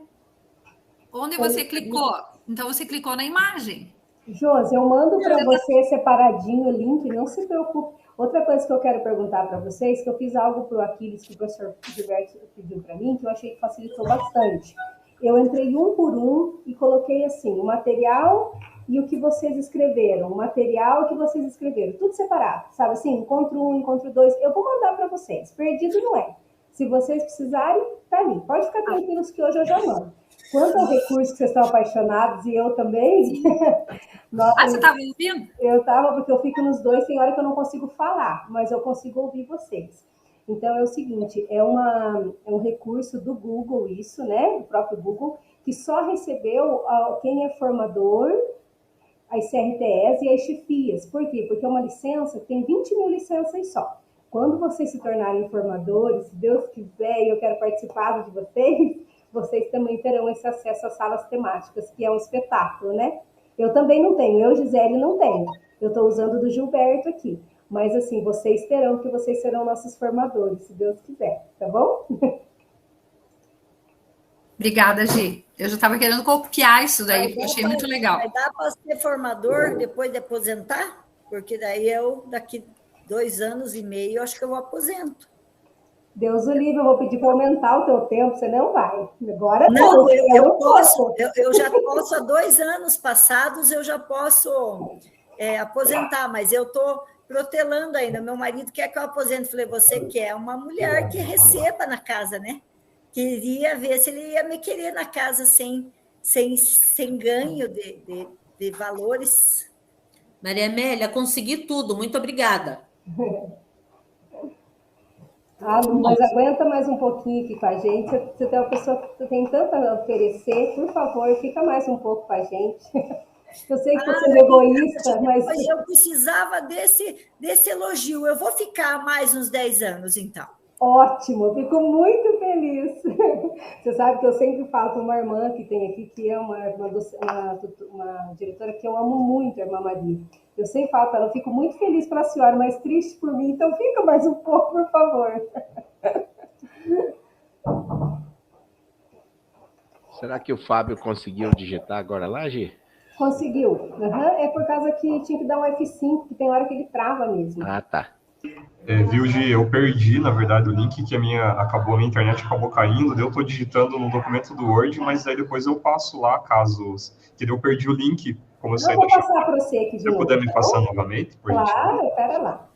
Onde você clicou? Então, você clicou na imagem. Josi, eu mando para você separadinho o link, não se preocupe. Outra coisa que eu quero perguntar para vocês, que eu fiz algo para o Aquiles que o professor Gilberto pediu para mim, que eu achei que facilitou bastante. Eu entrei um por um e coloquei assim, o material e o que vocês escreveram, o material e o que vocês escreveram, tudo separado, sabe assim, encontro 1, encontro 2, eu vou mandar para vocês, perdido não é. Se vocês precisarem, tá ali, pode ficar tranquilos que hoje eu já mando. Quanto ao recurso que vocês estão apaixonados, e eu também... Nossa, você estava ouvindo? Eu estava, porque eu fico nos dois, tem hora que eu não consigo falar, mas eu consigo ouvir vocês. Então, é o seguinte, é um recurso do Google, isso, né? Do próprio Google, que só recebeu quem é formador, as CRTEs e as chefias. Por quê? Porque é uma licença, tem 20 mil licenças só. Quando vocês se tornarem formadores, se Deus quiser e eu quero participar de vocês também terão esse acesso às salas temáticas, que é um espetáculo, né? Eu também não tenho, eu, Gisele, não tenho. Eu estou usando do Gilberto aqui. Mas, assim, vocês terão, que vocês serão nossos formadores, se Deus quiser, tá bom? Obrigada, Gi. Eu já estava querendo copiar isso daí, porque eu achei muito legal. Vai dar para ser formador depois de aposentar? Porque daí eu, daqui 2 anos e meio, acho que eu aposento. Deus o livre, eu vou pedir para aumentar o teu tempo, você não vai. Agora não, eu posso. Eu já posso, há 2 anos passados, eu já posso aposentar, mas eu estou protelando ainda. Meu marido quer que eu aposente. Falei, você quer uma mulher que receba na casa, né? Queria ver se ele ia me querer na casa sem ganho de valores. Maria Amélia, consegui tudo, muito obrigada. Mas aguenta mais um pouquinho aqui com a gente. Você tem uma pessoa que tem tanto a oferecer, por favor, fica mais um pouco com a gente. Eu sei que você é egoísta, mas... Eu precisava desse elogio. Eu vou ficar mais uns 10 anos, então. Ótimo, eu fico muito feliz. Você sabe que eu sempre falo com uma irmã que tem aqui, que é uma diretora que eu amo muito, a irmã Maria. Eu sempre falo para ela, eu fico muito feliz pela senhora, mas triste por mim, então fica mais um pouco, por favor. Será que o Fábio conseguiu digitar agora lá, Gi? Conseguiu. É por causa que tinha que dar um F5, que tem hora que ele trava mesmo. Ah, tá. Viu, Gi, eu perdi, na verdade, o link que a minha internet acabou caindo, daí eu tô digitando no documento do Word, mas aí depois eu passo lá, caso... Que eu perdi o link, como eu saí da chamada. Vou passar para você aqui de novo. Se puder me passar novamente, por Claro, espera lá.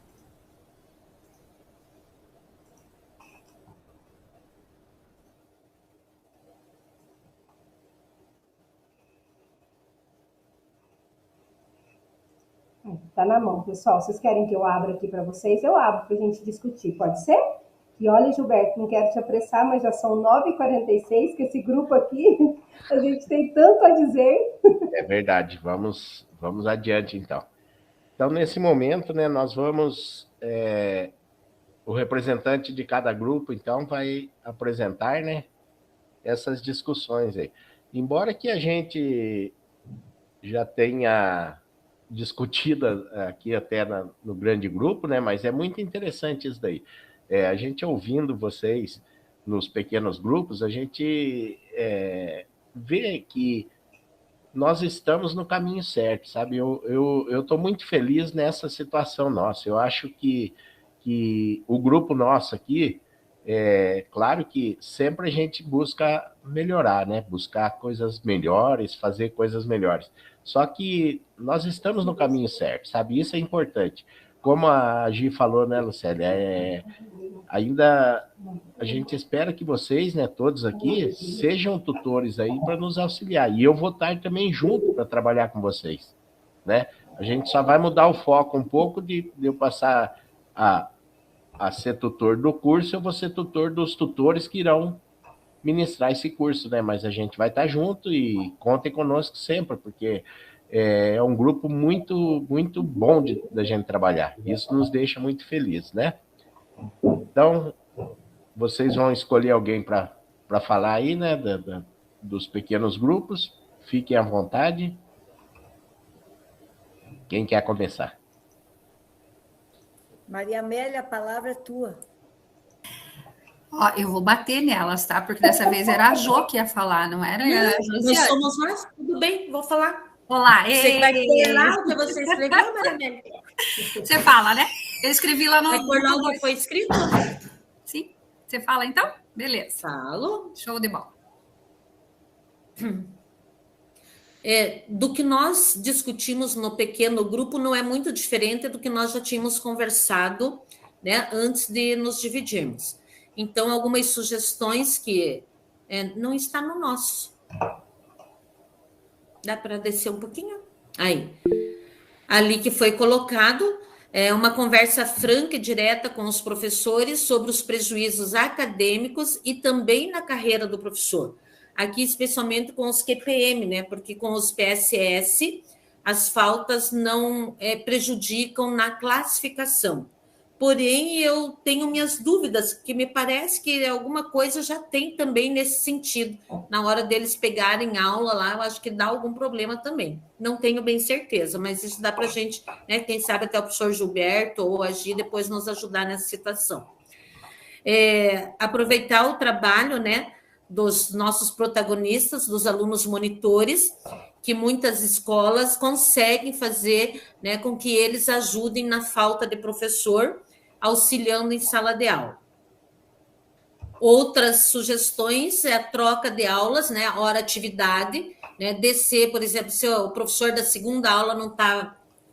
Tá na mão, pessoal. Vocês querem que eu abra aqui para vocês? Eu abro para a gente discutir, pode ser? E olha, Gilberto, não quero te apressar, mas já são 9h46, que esse grupo aqui, a gente tem tanto a dizer. É verdade, vamos adiante, então. Então, nesse momento, né, nós vamos... o representante de cada grupo, então, vai apresentar, né, essas discussões aí. Embora que a gente já tenha discutido aqui até no grande grupo, né, mas é muito interessante isso daí. A gente ouvindo vocês nos pequenos grupos, a gente vê que nós estamos no caminho certo, sabe? Eu estou muito feliz nessa situação nossa. Eu acho que o grupo nosso aqui, claro que sempre a gente busca melhorar, né? Buscar coisas melhores, fazer coisas melhores. Só que nós estamos no caminho certo, sabe? Isso é importante. Como a Gi falou, né, Lucélia? Ainda a gente espera que vocês, né, todos aqui, sejam tutores aí para nos auxiliar. E eu vou estar também junto para trabalhar com vocês, né? A gente só vai mudar o foco um pouco de eu passar a ser tutor do curso, eu vou ser tutor dos tutores que irão ministrar esse curso, né? Mas a gente vai estar junto e contem conosco sempre, porque é um grupo muito, muito bom da gente trabalhar. Isso nos deixa muito felizes, né? Então, vocês vão escolher alguém para falar aí, né? Dos pequenos grupos. Fiquem à vontade. Quem quer começar? Maria Amélia, a palavra é tua. Ó, eu vou bater nelas, tá? Porque dessa vez era a Jo que ia falar, não era a Josiane. Nós somos nós, tudo bem, vou falar. Olá, você vai esperar o que você escreveu, Maria Amélia? Você fala, né? Eu escrevi lá no... Recordar o que foi escrito? Sim. Você fala, então? Beleza. Falo. Show de bola. Do que nós discutimos no pequeno grupo não é muito diferente do que nós já tínhamos conversado, né, antes de nos dividirmos. Então, algumas sugestões que não está no nosso. Dá para descer um pouquinho? Aí. Ali que foi colocado uma conversa franca e direta com os professores sobre os prejuízos acadêmicos e também na carreira do professor. Aqui, especialmente com os QPM, né? Porque com os PSS, as faltas não prejudicam na classificação. Porém, eu tenho minhas dúvidas, que me parece que alguma coisa já tem também nesse sentido. Na hora deles pegarem aula lá, eu acho que dá algum problema também. Não tenho bem certeza, mas isso dá para a gente, né, quem sabe até o professor Gilberto ou a Gi depois nos ajudar nessa situação. Aproveitar o trabalho, né, dos nossos protagonistas, dos alunos monitores, que muitas escolas conseguem fazer, né, com que eles ajudem na falta de professor, auxiliando em sala de aula. Outras sugestões é a troca de aulas, né, hora atividade, né, descer, por exemplo, se o professor da segunda aula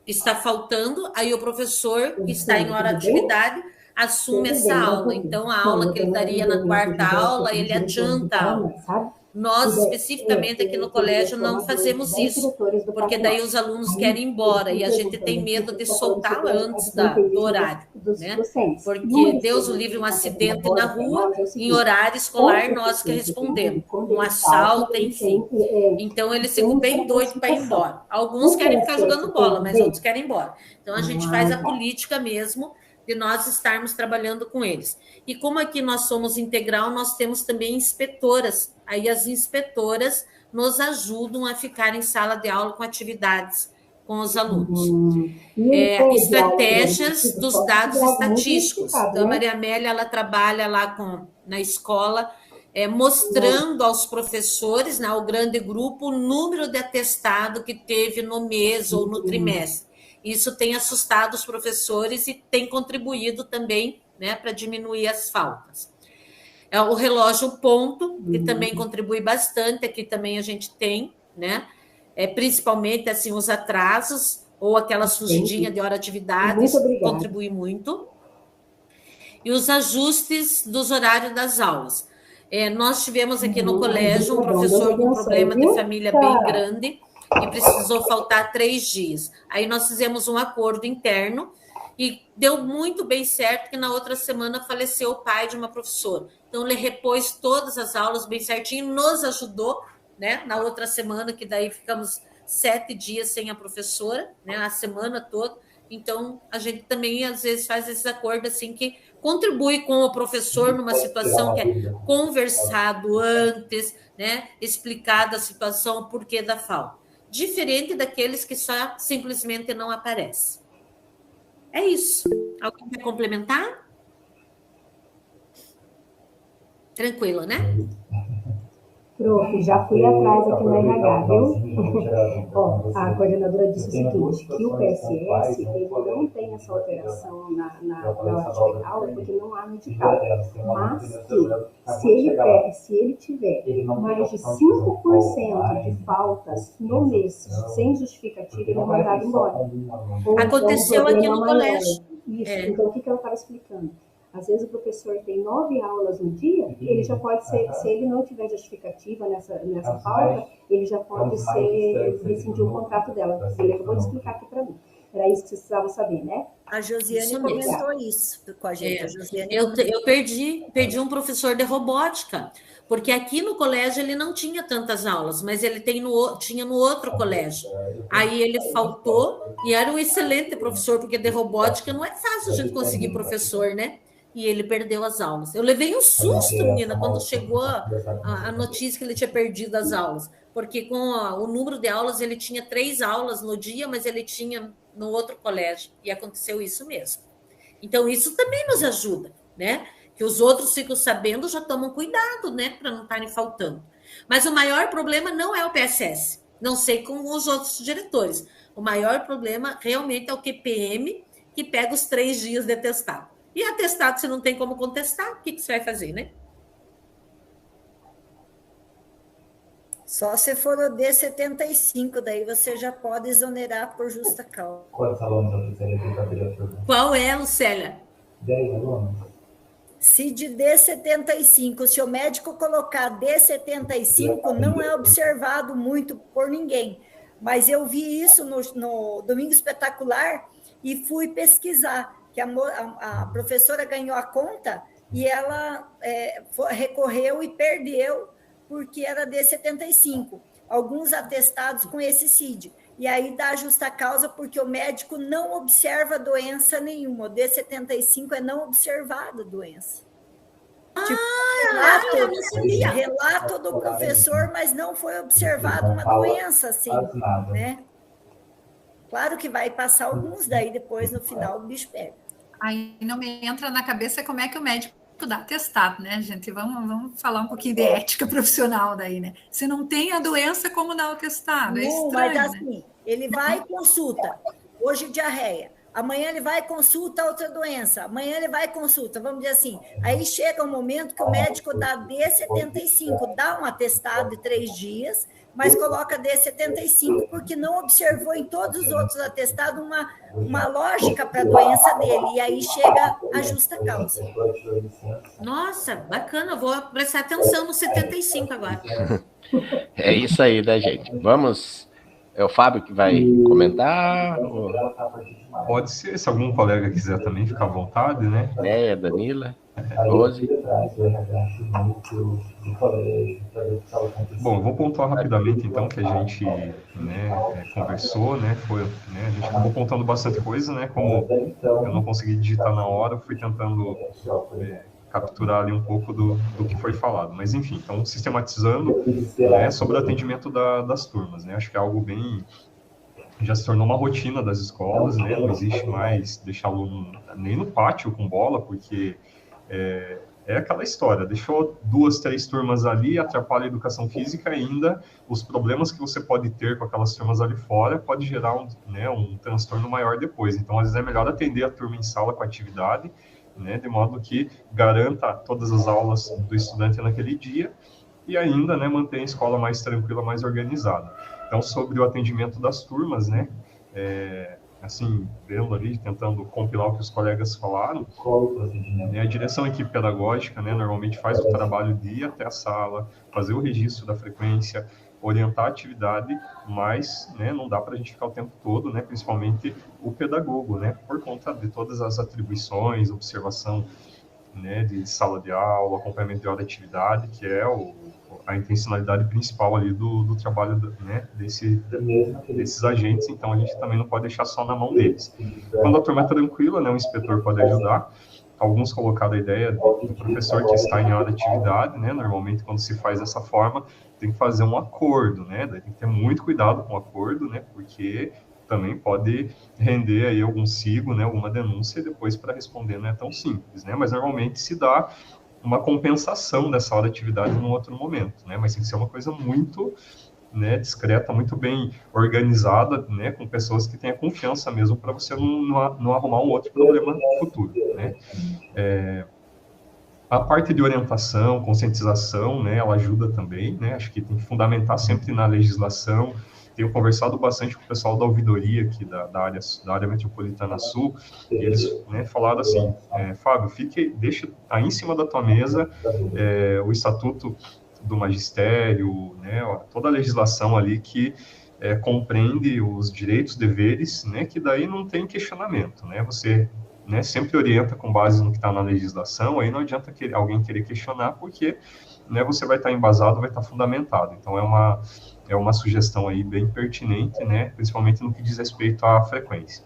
está faltando, aí o professor que está em hora atividade assume essa aula. Então, a aula que ele daria na quarta aula, ele adianta a aula. Nós, especificamente aqui no colégio, não fazemos isso, porque daí os alunos querem ir embora e a gente tem medo de soltar antes do horário, né? Porque Deus o livre, um acidente na rua, em horário escolar, nós que respondemos, um assalto, enfim. Então, eles ficam bem doidos para ir embora. Alguns querem ficar jogando bola, mas outros querem ir embora. Então, a gente faz a política mesmo de nós estarmos trabalhando com eles. E como aqui nós somos integral, nós temos também inspetoras. Aí as inspetoras nos ajudam a ficar em sala de aula com atividades com os alunos. Estratégias dos dados estatísticos. Então, a Maria Amélia, ela trabalha lá na escola, mostrando aos professores, né, ao grande grupo, o número de atestado que teve no mês ou no trimestre. Isso tem assustado os professores e tem contribuído também, né, para diminuir as faltas. O relógio ponto, que também contribui bastante, aqui também a gente tem, né, principalmente assim, os atrasos ou aquela fugidinha de hora de atividade, contribui muito. E os ajustes dos horários das aulas. Nós tivemos aqui no colégio um professor com um problema de família bem grande, e precisou faltar 3 dias. Aí nós fizemos um acordo interno e deu muito bem certo que na outra semana faleceu o pai de uma professora. Então, ele repôs todas as aulas bem certinho, nos ajudou, né? Na outra semana, que daí ficamos 7 dias sem a professora, né? A semana toda. Então, a gente também, às vezes, faz esses acordos assim que contribui com o professor numa situação que é conversado antes, né? Explicada a situação, o porquê da falta. Diferente daqueles que só simplesmente não aparecem. É isso. Alguém quer complementar? Tranquilo, né? Prof, já fui atrás aqui no RH, viu? Ó, a coordenadora disse o seguinte, que o PSS, ele não tem essa alteração na hora de aula, porque não há medical. Mas que, se ele tiver mais de 5% de faltas no mês, sem justificativa, ele é mandado embora. Aconteceu aqui no colégio. Isso, então o que ela estava explicando? Às vezes o professor tem 9 aulas no dia, ele já pode ser, se ele não tiver justificativa nessa falta, ele já pode rescindir o contrato dela. Ele acabou de explicar aqui para mim. Era isso que vocês precisavam saber, né? A Josiane comentou isso com a gente. A Josiane eu perdi um professor de robótica, porque aqui no colégio ele não tinha tantas aulas, mas ele tinha no outro colégio. Aí ele faltou e era um excelente professor, porque de robótica não é fácil a gente conseguir professor, né? E ele perdeu as aulas. Eu levei um susto, menina, quando chegou a notícia que ele tinha perdido as aulas. Porque com o número de aulas, ele tinha 3 aulas no dia, mas ele tinha no outro colégio. E aconteceu isso mesmo. Então, isso também nos ajuda, né? Que os outros ficam sabendo, já tomam cuidado, né? Para não estarem faltando. Mas o maior problema não é o PSS. Não sei com os outros diretores. O maior problema realmente é o QPM, que pega os 3 dias de atestado. E atestado, você não tem como contestar, o que você vai fazer, né? Só se for o D75, daí você já pode exonerar por justa causa. Quantos alunos a professora tem que abrir a turma? Qual é, Lucélia? 10 alunos. Se de D75, se o médico colocar D75, não é observado muito por ninguém. Mas eu vi isso no Domingo Espetacular e fui pesquisar, que a professora ganhou a conta e ela recorreu e perdeu, porque era D75. Alguns atestados com esse CID. E aí dá justa causa, porque o médico não observa doença nenhuma. O D75 é não observada doença. Relato do professor, mas não foi observada uma doença, assim, né? Claro que vai passar alguns, daí depois, no final, o bicho pega. Aí não me entra na cabeça como é que o médico dá atestado, né, gente? Vamos falar um pouquinho de ética profissional daí, né? Se não tem a doença, como dar o atestado? É estranho, mas assim, né? Ele vai e consulta. Hoje, diarreia. Amanhã ele vai e consulta outra doença. Amanhã ele vai e consulta, vamos dizer assim. Aí chega um momento que o médico dá D75, dá um atestado de 3 dias, mas coloca D75 porque não observou em todos os outros atestados uma lógica para a doença dele. E aí chega a justa causa. Nossa, bacana. Eu vou prestar atenção no 75 agora. É isso aí, né, gente? Vamos... É o Fábio que vai comentar? Ou... Pode ser, se algum colega quiser também ficar à vontade, né? É, Danila, Rose. Bom, eu vou pontuar rapidamente, então, que a gente conversou, né? A gente acabou pontando bastante coisa, né? Como eu não consegui digitar na hora, eu fui tentando capturar ali um pouco do que foi falado. Mas, enfim, então, sistematizando sobre o atendimento das turmas, né? Acho que é algo bem... Já se tornou uma rotina das escolas, né? Não existe mais deixar aluno nem no pátio com bola, porque é aquela história. Deixou 2, 3 turmas ali, atrapalha a educação física ainda. Os problemas que você pode ter com aquelas turmas ali fora pode gerar um transtorno maior depois. Então, às vezes, é melhor atender a turma em sala com atividade, né, de modo que garanta todas as aulas do estudante naquele dia e ainda, né, mantém a escola mais tranquila, mais organizada. Então, sobre o atendimento das turmas, né, assim, vendo ali, tentando compilar o que os colegas falaram, a direção equipe pedagógica, né, normalmente faz o trabalho de ir até a sala, fazer o registro da frequência, orientar a atividade, mas, né, não dá para a gente ficar o tempo todo, né, principalmente o pedagogo, né, por conta de todas as atribuições, observação, né, de sala de aula, acompanhamento de hora de atividade, que é a intencionalidade principal ali do trabalho, né, desses agentes. Então a gente também não pode deixar só na mão deles. Quando a turma é tranquila, né, o inspetor pode ajudar. Alguns colocaram a ideia do professor que está em hora de atividade, né, normalmente quando se faz dessa forma, tem que fazer um acordo, né, daí tem que ter muito cuidado com o acordo, né, porque também pode render aí algum sigo, né, alguma denúncia, e depois para responder não é tão simples, né, mas normalmente se dá uma compensação dessa hora de atividade num outro momento, né, mas tem que ser uma coisa muito, né, discreta, muito bem organizada, né, com pessoas que tenham confiança mesmo, para você não arrumar um outro problema futuro, né. A parte de orientação, conscientização, né, ela ajuda também, né, acho que tem que fundamentar sempre na legislação. Tenho conversado bastante com o pessoal da ouvidoria aqui da área metropolitana sul, e eles, né, falaram assim, Fábio, deixa aí em cima da tua mesa o estatuto do magistério, né, toda a legislação ali que compreende os direitos, deveres, né, que daí não tem questionamento, né, você, né, sempre orienta com base no que está na legislação, aí não adianta alguém querer questionar, porque, né, você vai estar embasado, vai estar fundamentado. Então é uma sugestão aí bem pertinente, né, principalmente no que diz respeito à frequência.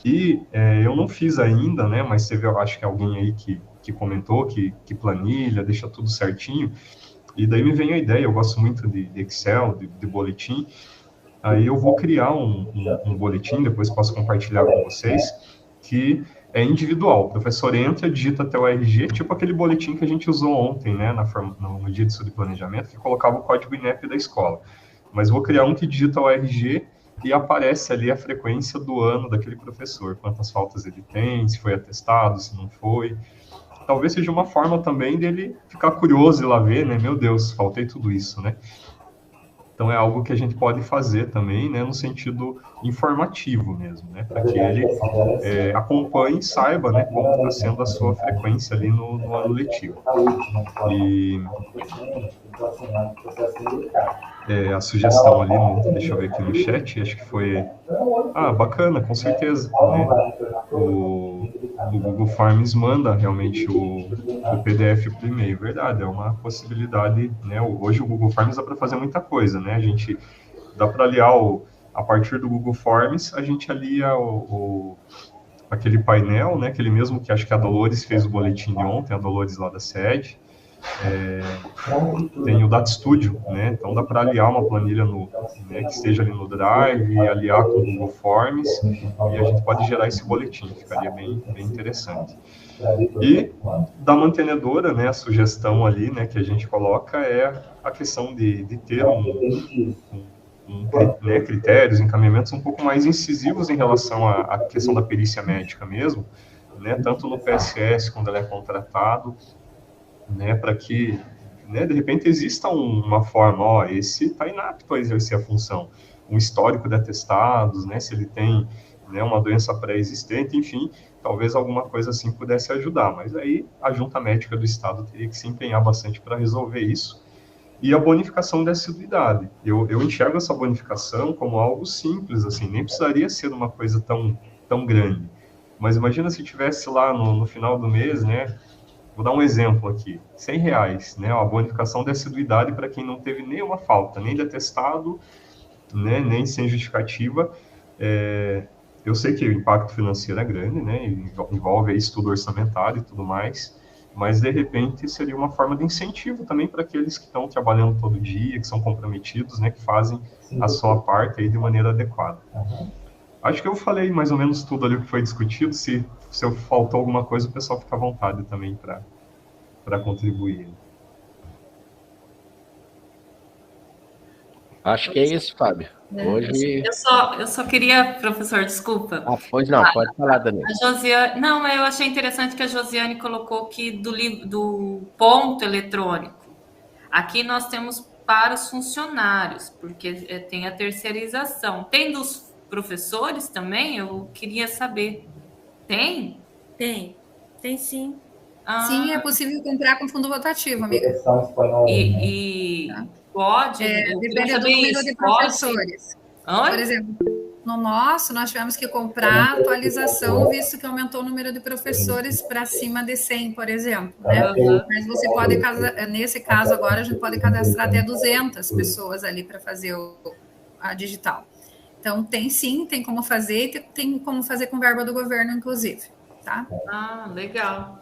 E eu não fiz ainda, né, mas teve, eu acho que alguém aí que comentou que planilha, deixa tudo certinho, e daí me vem a ideia, eu gosto muito de Excel, de boletim, aí eu vou criar um boletim, depois posso compartilhar com vocês, que é individual. O professor entra, digita até o RG, tipo aquele boletim que a gente usou ontem, né, no dia de estudo e planejamento, que colocava o código INEP da escola. Mas vou criar um que digita o RG e aparece ali a frequência do ano daquele professor, quantas faltas ele tem, se foi atestado, se não foi. Talvez seja uma forma também dele ficar curioso e lá ver, né, meu Deus, faltei tudo isso, né. Então, é algo que a gente pode fazer também, né, no sentido informativo mesmo, né, para que ele acompanhe e saiba, né, como está sendo a sua frequência ali no ano letivo. E a sugestão ali, deixa eu ver aqui no chat, acho que foi... bacana, com certeza, né, o Google Forms manda realmente o PDF por e-mail, verdade, é uma possibilidade, né, hoje o Google Forms dá para fazer muita coisa, né, a gente dá para aliar a partir do Google Forms, a gente alia aquele painel, né, aquele mesmo que acho que a Dolores fez o boletim de ontem, a Dolores lá da sede, tem o Data Studio, né, então dá para aliar uma planilha né, que esteja ali no Drive, e aliar com o Google Forms, e a gente pode gerar esse boletim, ficaria bem interessante. E da mantenedora, né, a sugestão ali, né, que a gente coloca é a questão de ter né, critérios, encaminhamentos um pouco mais incisivos em relação à questão da perícia médica mesmo, né, tanto no PSS quando ela é contratado, né, para que, né, de repente exista uma forma, esse está inapto a exercer a função, um histórico de atestados, né, se ele tem, né, uma doença pré-existente, enfim, talvez alguma coisa assim pudesse ajudar, mas aí a junta médica do estado teria que se empenhar bastante para resolver isso. E a bonificação da assiduidade, eu enxergo essa bonificação como algo simples, assim, nem precisaria ser uma coisa tão grande, mas imagina se tivesse lá no final do mês, né, vou dar um exemplo aqui, R$100, né, a bonificação de assiduidade para quem não teve nenhuma falta, nem de atestado, né, nem sem justificativa. Eu sei que o impacto financeiro é grande, né, envolve aí estudo orçamentário e tudo mais, mas de repente seria uma forma de incentivo também para aqueles que estão trabalhando todo dia, que são comprometidos, né, que fazem a sua parte aí de maneira adequada. Acho que eu falei mais ou menos tudo ali o que foi discutido. Se eu faltou alguma coisa, o pessoal fica à vontade também para contribuir. Acho que é isso, Fábio. Hoje... Eu só queria, professor, desculpa. Pois não, pode falar, Daniel. A Josiane, não, eu achei interessante que a Josiane colocou que do ponto eletrônico. Aqui nós temos para os funcionários, porque tem a terceirização. Tem dos professores também? Eu queria saber. Tem? Tem sim. Sim, é possível comprar com fundo rotativo, amiga. Pode. Depende do número de professores. Oi? Por exemplo, no nosso, nós tivemos que comprar atualização, visto que aumentou o número de professores para cima de 100, por exemplo, né? Mas você pode, nesse caso agora, a gente pode cadastrar até 200 pessoas ali para fazer a digital. Então, tem como fazer, e tem como fazer com verba do governo, inclusive, tá? Ah, legal.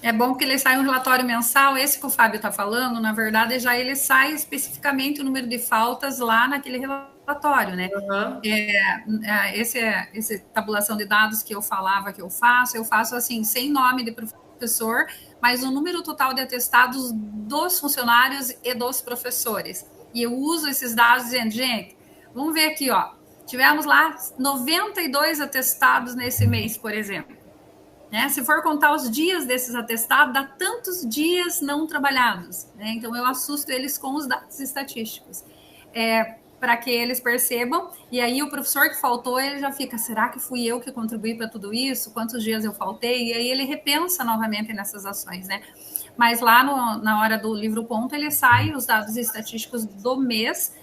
É bom que ele sai um relatório mensal, esse que o Fábio está falando, na verdade, já ele sai especificamente o número de faltas lá naquele relatório, né? Esse tabulação de dados que eu falava que eu faço assim, sem nome de professor, mas o número total de atestados dos funcionários e dos professores. E eu uso esses dados dizendo, gente, vamos ver aqui, ó, tivemos lá 92 atestados nesse mês, por exemplo. Né? Se for contar os dias desses atestados, dá tantos dias não trabalhados. Né? Então, eu assusto eles com os dados estatísticos, para que eles percebam. E aí, o professor que faltou, ele já fica, será que fui eu que contribuí para tudo isso? Quantos dias eu faltei? E aí, ele repensa novamente nessas ações. Né? Mas lá, na hora do livro ponto, ele sai os dados estatísticos do mês,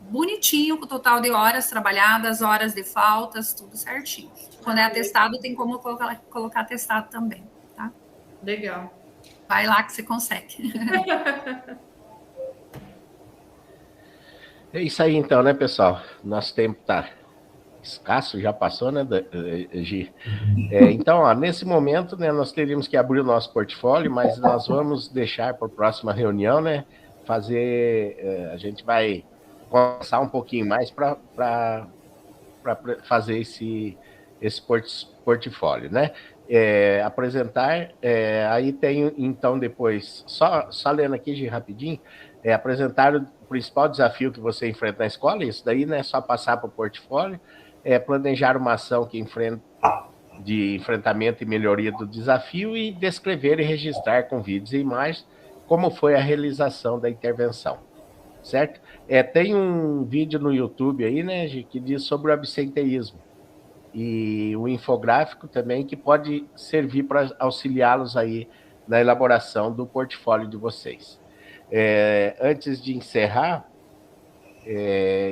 bonitinho, com o total de horas trabalhadas, horas de faltas, tudo certinho. Quando é atestado, tem como colocar atestado também, tá? Legal. Vai lá que você consegue. É isso aí então, né, pessoal? Nosso tempo tá escasso, já passou, né, Gi? Então, ó, nesse momento, né, nós teríamos que abrir o nosso portfólio, mas nós vamos deixar para a próxima reunião, né, a gente vai conversar um pouquinho mais para fazer esse portfólio, né? Apresentar, aí tem, então, depois, só lendo aqui, Gi, rapidinho, apresentar o principal desafio que você enfrenta na escola, isso daí, né, só passar para o portfólio, planejar uma ação de enfrentamento e melhoria do desafio e descrever e registrar com vídeos e imagens como foi a realização da intervenção, certo? Tem um vídeo no YouTube aí, né, Gi, que diz sobre o absenteísmo, e o infográfico também, que pode servir para auxiliá-los aí na elaboração do portfólio de vocês. Antes de encerrar,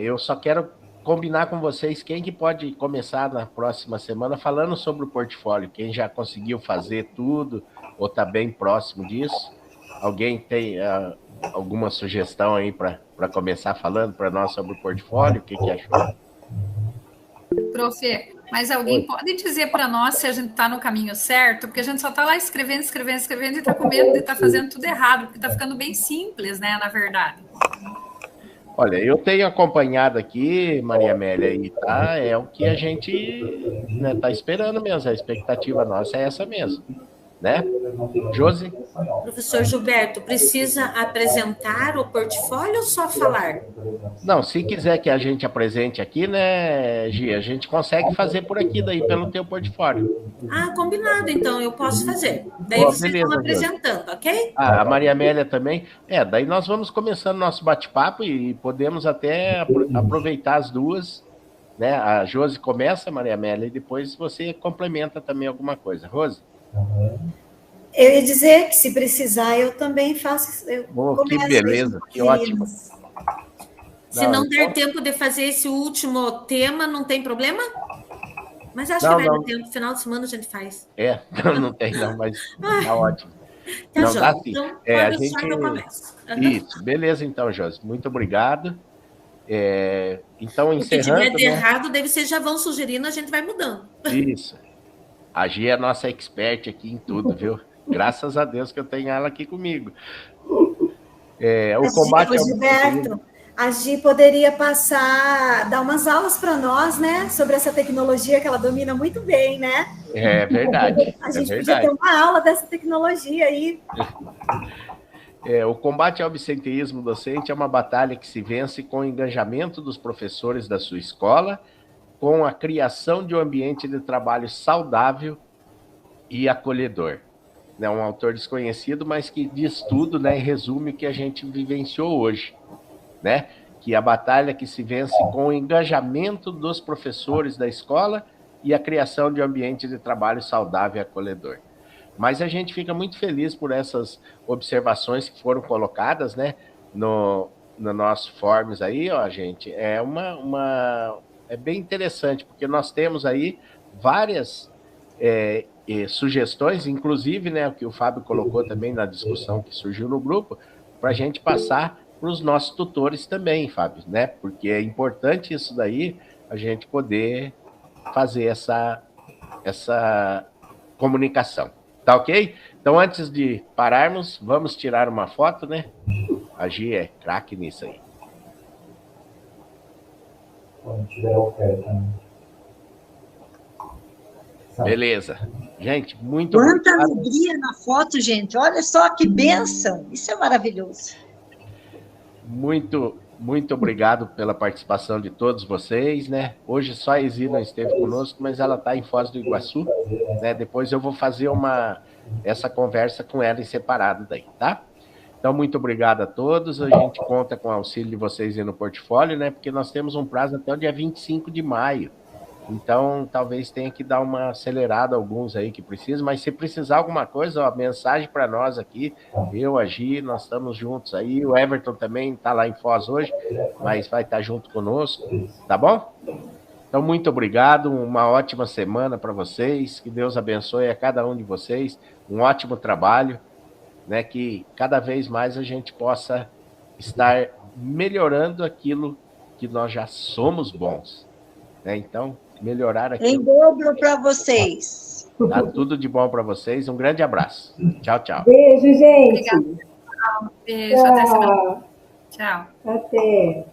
eu só quero combinar com vocês quem que pode começar na próxima semana falando sobre o portfólio, quem já conseguiu fazer tudo ou está bem próximo disso. Alguém tem alguma sugestão aí para começar falando para nós sobre o portfólio? O que achou? Prof, mas alguém pode dizer para nós se a gente está no caminho certo? Porque a gente só está lá escrevendo e está com medo de estar fazendo tudo errado, porque está ficando bem simples, né, na verdade. Olha, eu tenho acompanhado aqui, Maria Amélia, e é o que a gente está esperando mesmo, a expectativa nossa é essa mesmo, né? Josi? Professor Gilberto, precisa apresentar o portfólio ou só falar? Não, se quiser que a gente apresente aqui, né, Gi, a gente consegue fazer por aqui, daí pelo teu portfólio. Ah, combinado, então, eu posso fazer. Daí vocês estão apresentando, ok? A Maria Amélia também. Daí nós vamos começando nosso bate-papo e podemos até aproveitar as duas, né? A Josi começa, Maria Amélia, e depois você complementa também alguma coisa. Rose? Eu ia dizer que se precisar, eu também faço. Que beleza, que ótimo. Se não der tempo de fazer esse último tema, não tem problema? Mas acho que vai dar tempo, final de semana a gente faz. Não tem não, mas tá ótimo. Tá não, jóia. dá sim. Então, a gente... Isso, beleza então, Josi. Muito obrigado. Então, encerrando... Se tiver de errado, daí vocês já vão sugerindo, a gente vai mudando. Isso. A Gi é a nossa expert aqui em tudo, viu? Graças a Deus que eu tenho ela aqui comigo. O combate... Gilberto, a Gi poderia dar umas aulas para nós, né? Sobre essa tecnologia que ela domina muito bem, né? É verdade. A gente podia ter uma aula dessa tecnologia aí. O combate ao absenteísmo docente é uma batalha que se vence com o engajamento dos professores da sua escola, com a criação de um ambiente de trabalho saudável e acolhedor. É um autor desconhecido, mas que diz tudo, né, e resume o que a gente vivenciou hoje, né? Que a batalha que se vence com o engajamento dos professores da escola e a criação de um ambiente de trabalho saudável e acolhedor. Mas a gente fica muito feliz por essas observações que foram colocadas, né, no nosso Forms aí, ó, gente, é é bem interessante, porque nós temos aí várias sugestões, inclusive, né, o que o Fábio colocou também na discussão que surgiu no grupo, para a gente passar para os nossos tutores também, Fábio, né, porque é importante isso daí, a gente poder fazer essa comunicação. Tá ok? Então, antes de pararmos, vamos tirar uma foto, né? A Gi é craque nisso aí. Quando tiver oferta, né? Beleza. Gente, muito Quanta obrigado. alegria na foto, gente. Olha só que bênção. Isso é maravilhoso. Muito obrigado pela participação de todos vocês, né? Hoje só a Isi não esteve conosco, mas ela está em Foz do Iguaçu, né? Depois eu vou fazer essa conversa com ela em separado daí, tá? Então, muito obrigado a todos. A gente conta com o auxílio de vocês aí no portfólio, né? Porque nós temos um prazo até o dia 25 de maio. Então, talvez tenha que dar uma acelerada alguns aí que precisam, mas se precisar alguma coisa, ó, mensagem para nós aqui, eu, a Gi, nós estamos juntos aí, o Everton também está lá em Foz hoje, mas vai estar junto conosco, tá bom? Então, muito obrigado, uma ótima semana para vocês, que Deus abençoe a cada um de vocês, um ótimo trabalho, né, que cada vez mais a gente possa estar melhorando aquilo que nós já somos bons, né? Então, melhorar aqui. Em dobro para vocês. Tá tudo de bom para vocês. Um grande abraço. Tchau, tchau. Beijo, gente. Obrigada. Beijo, até semana. Tchau. Até.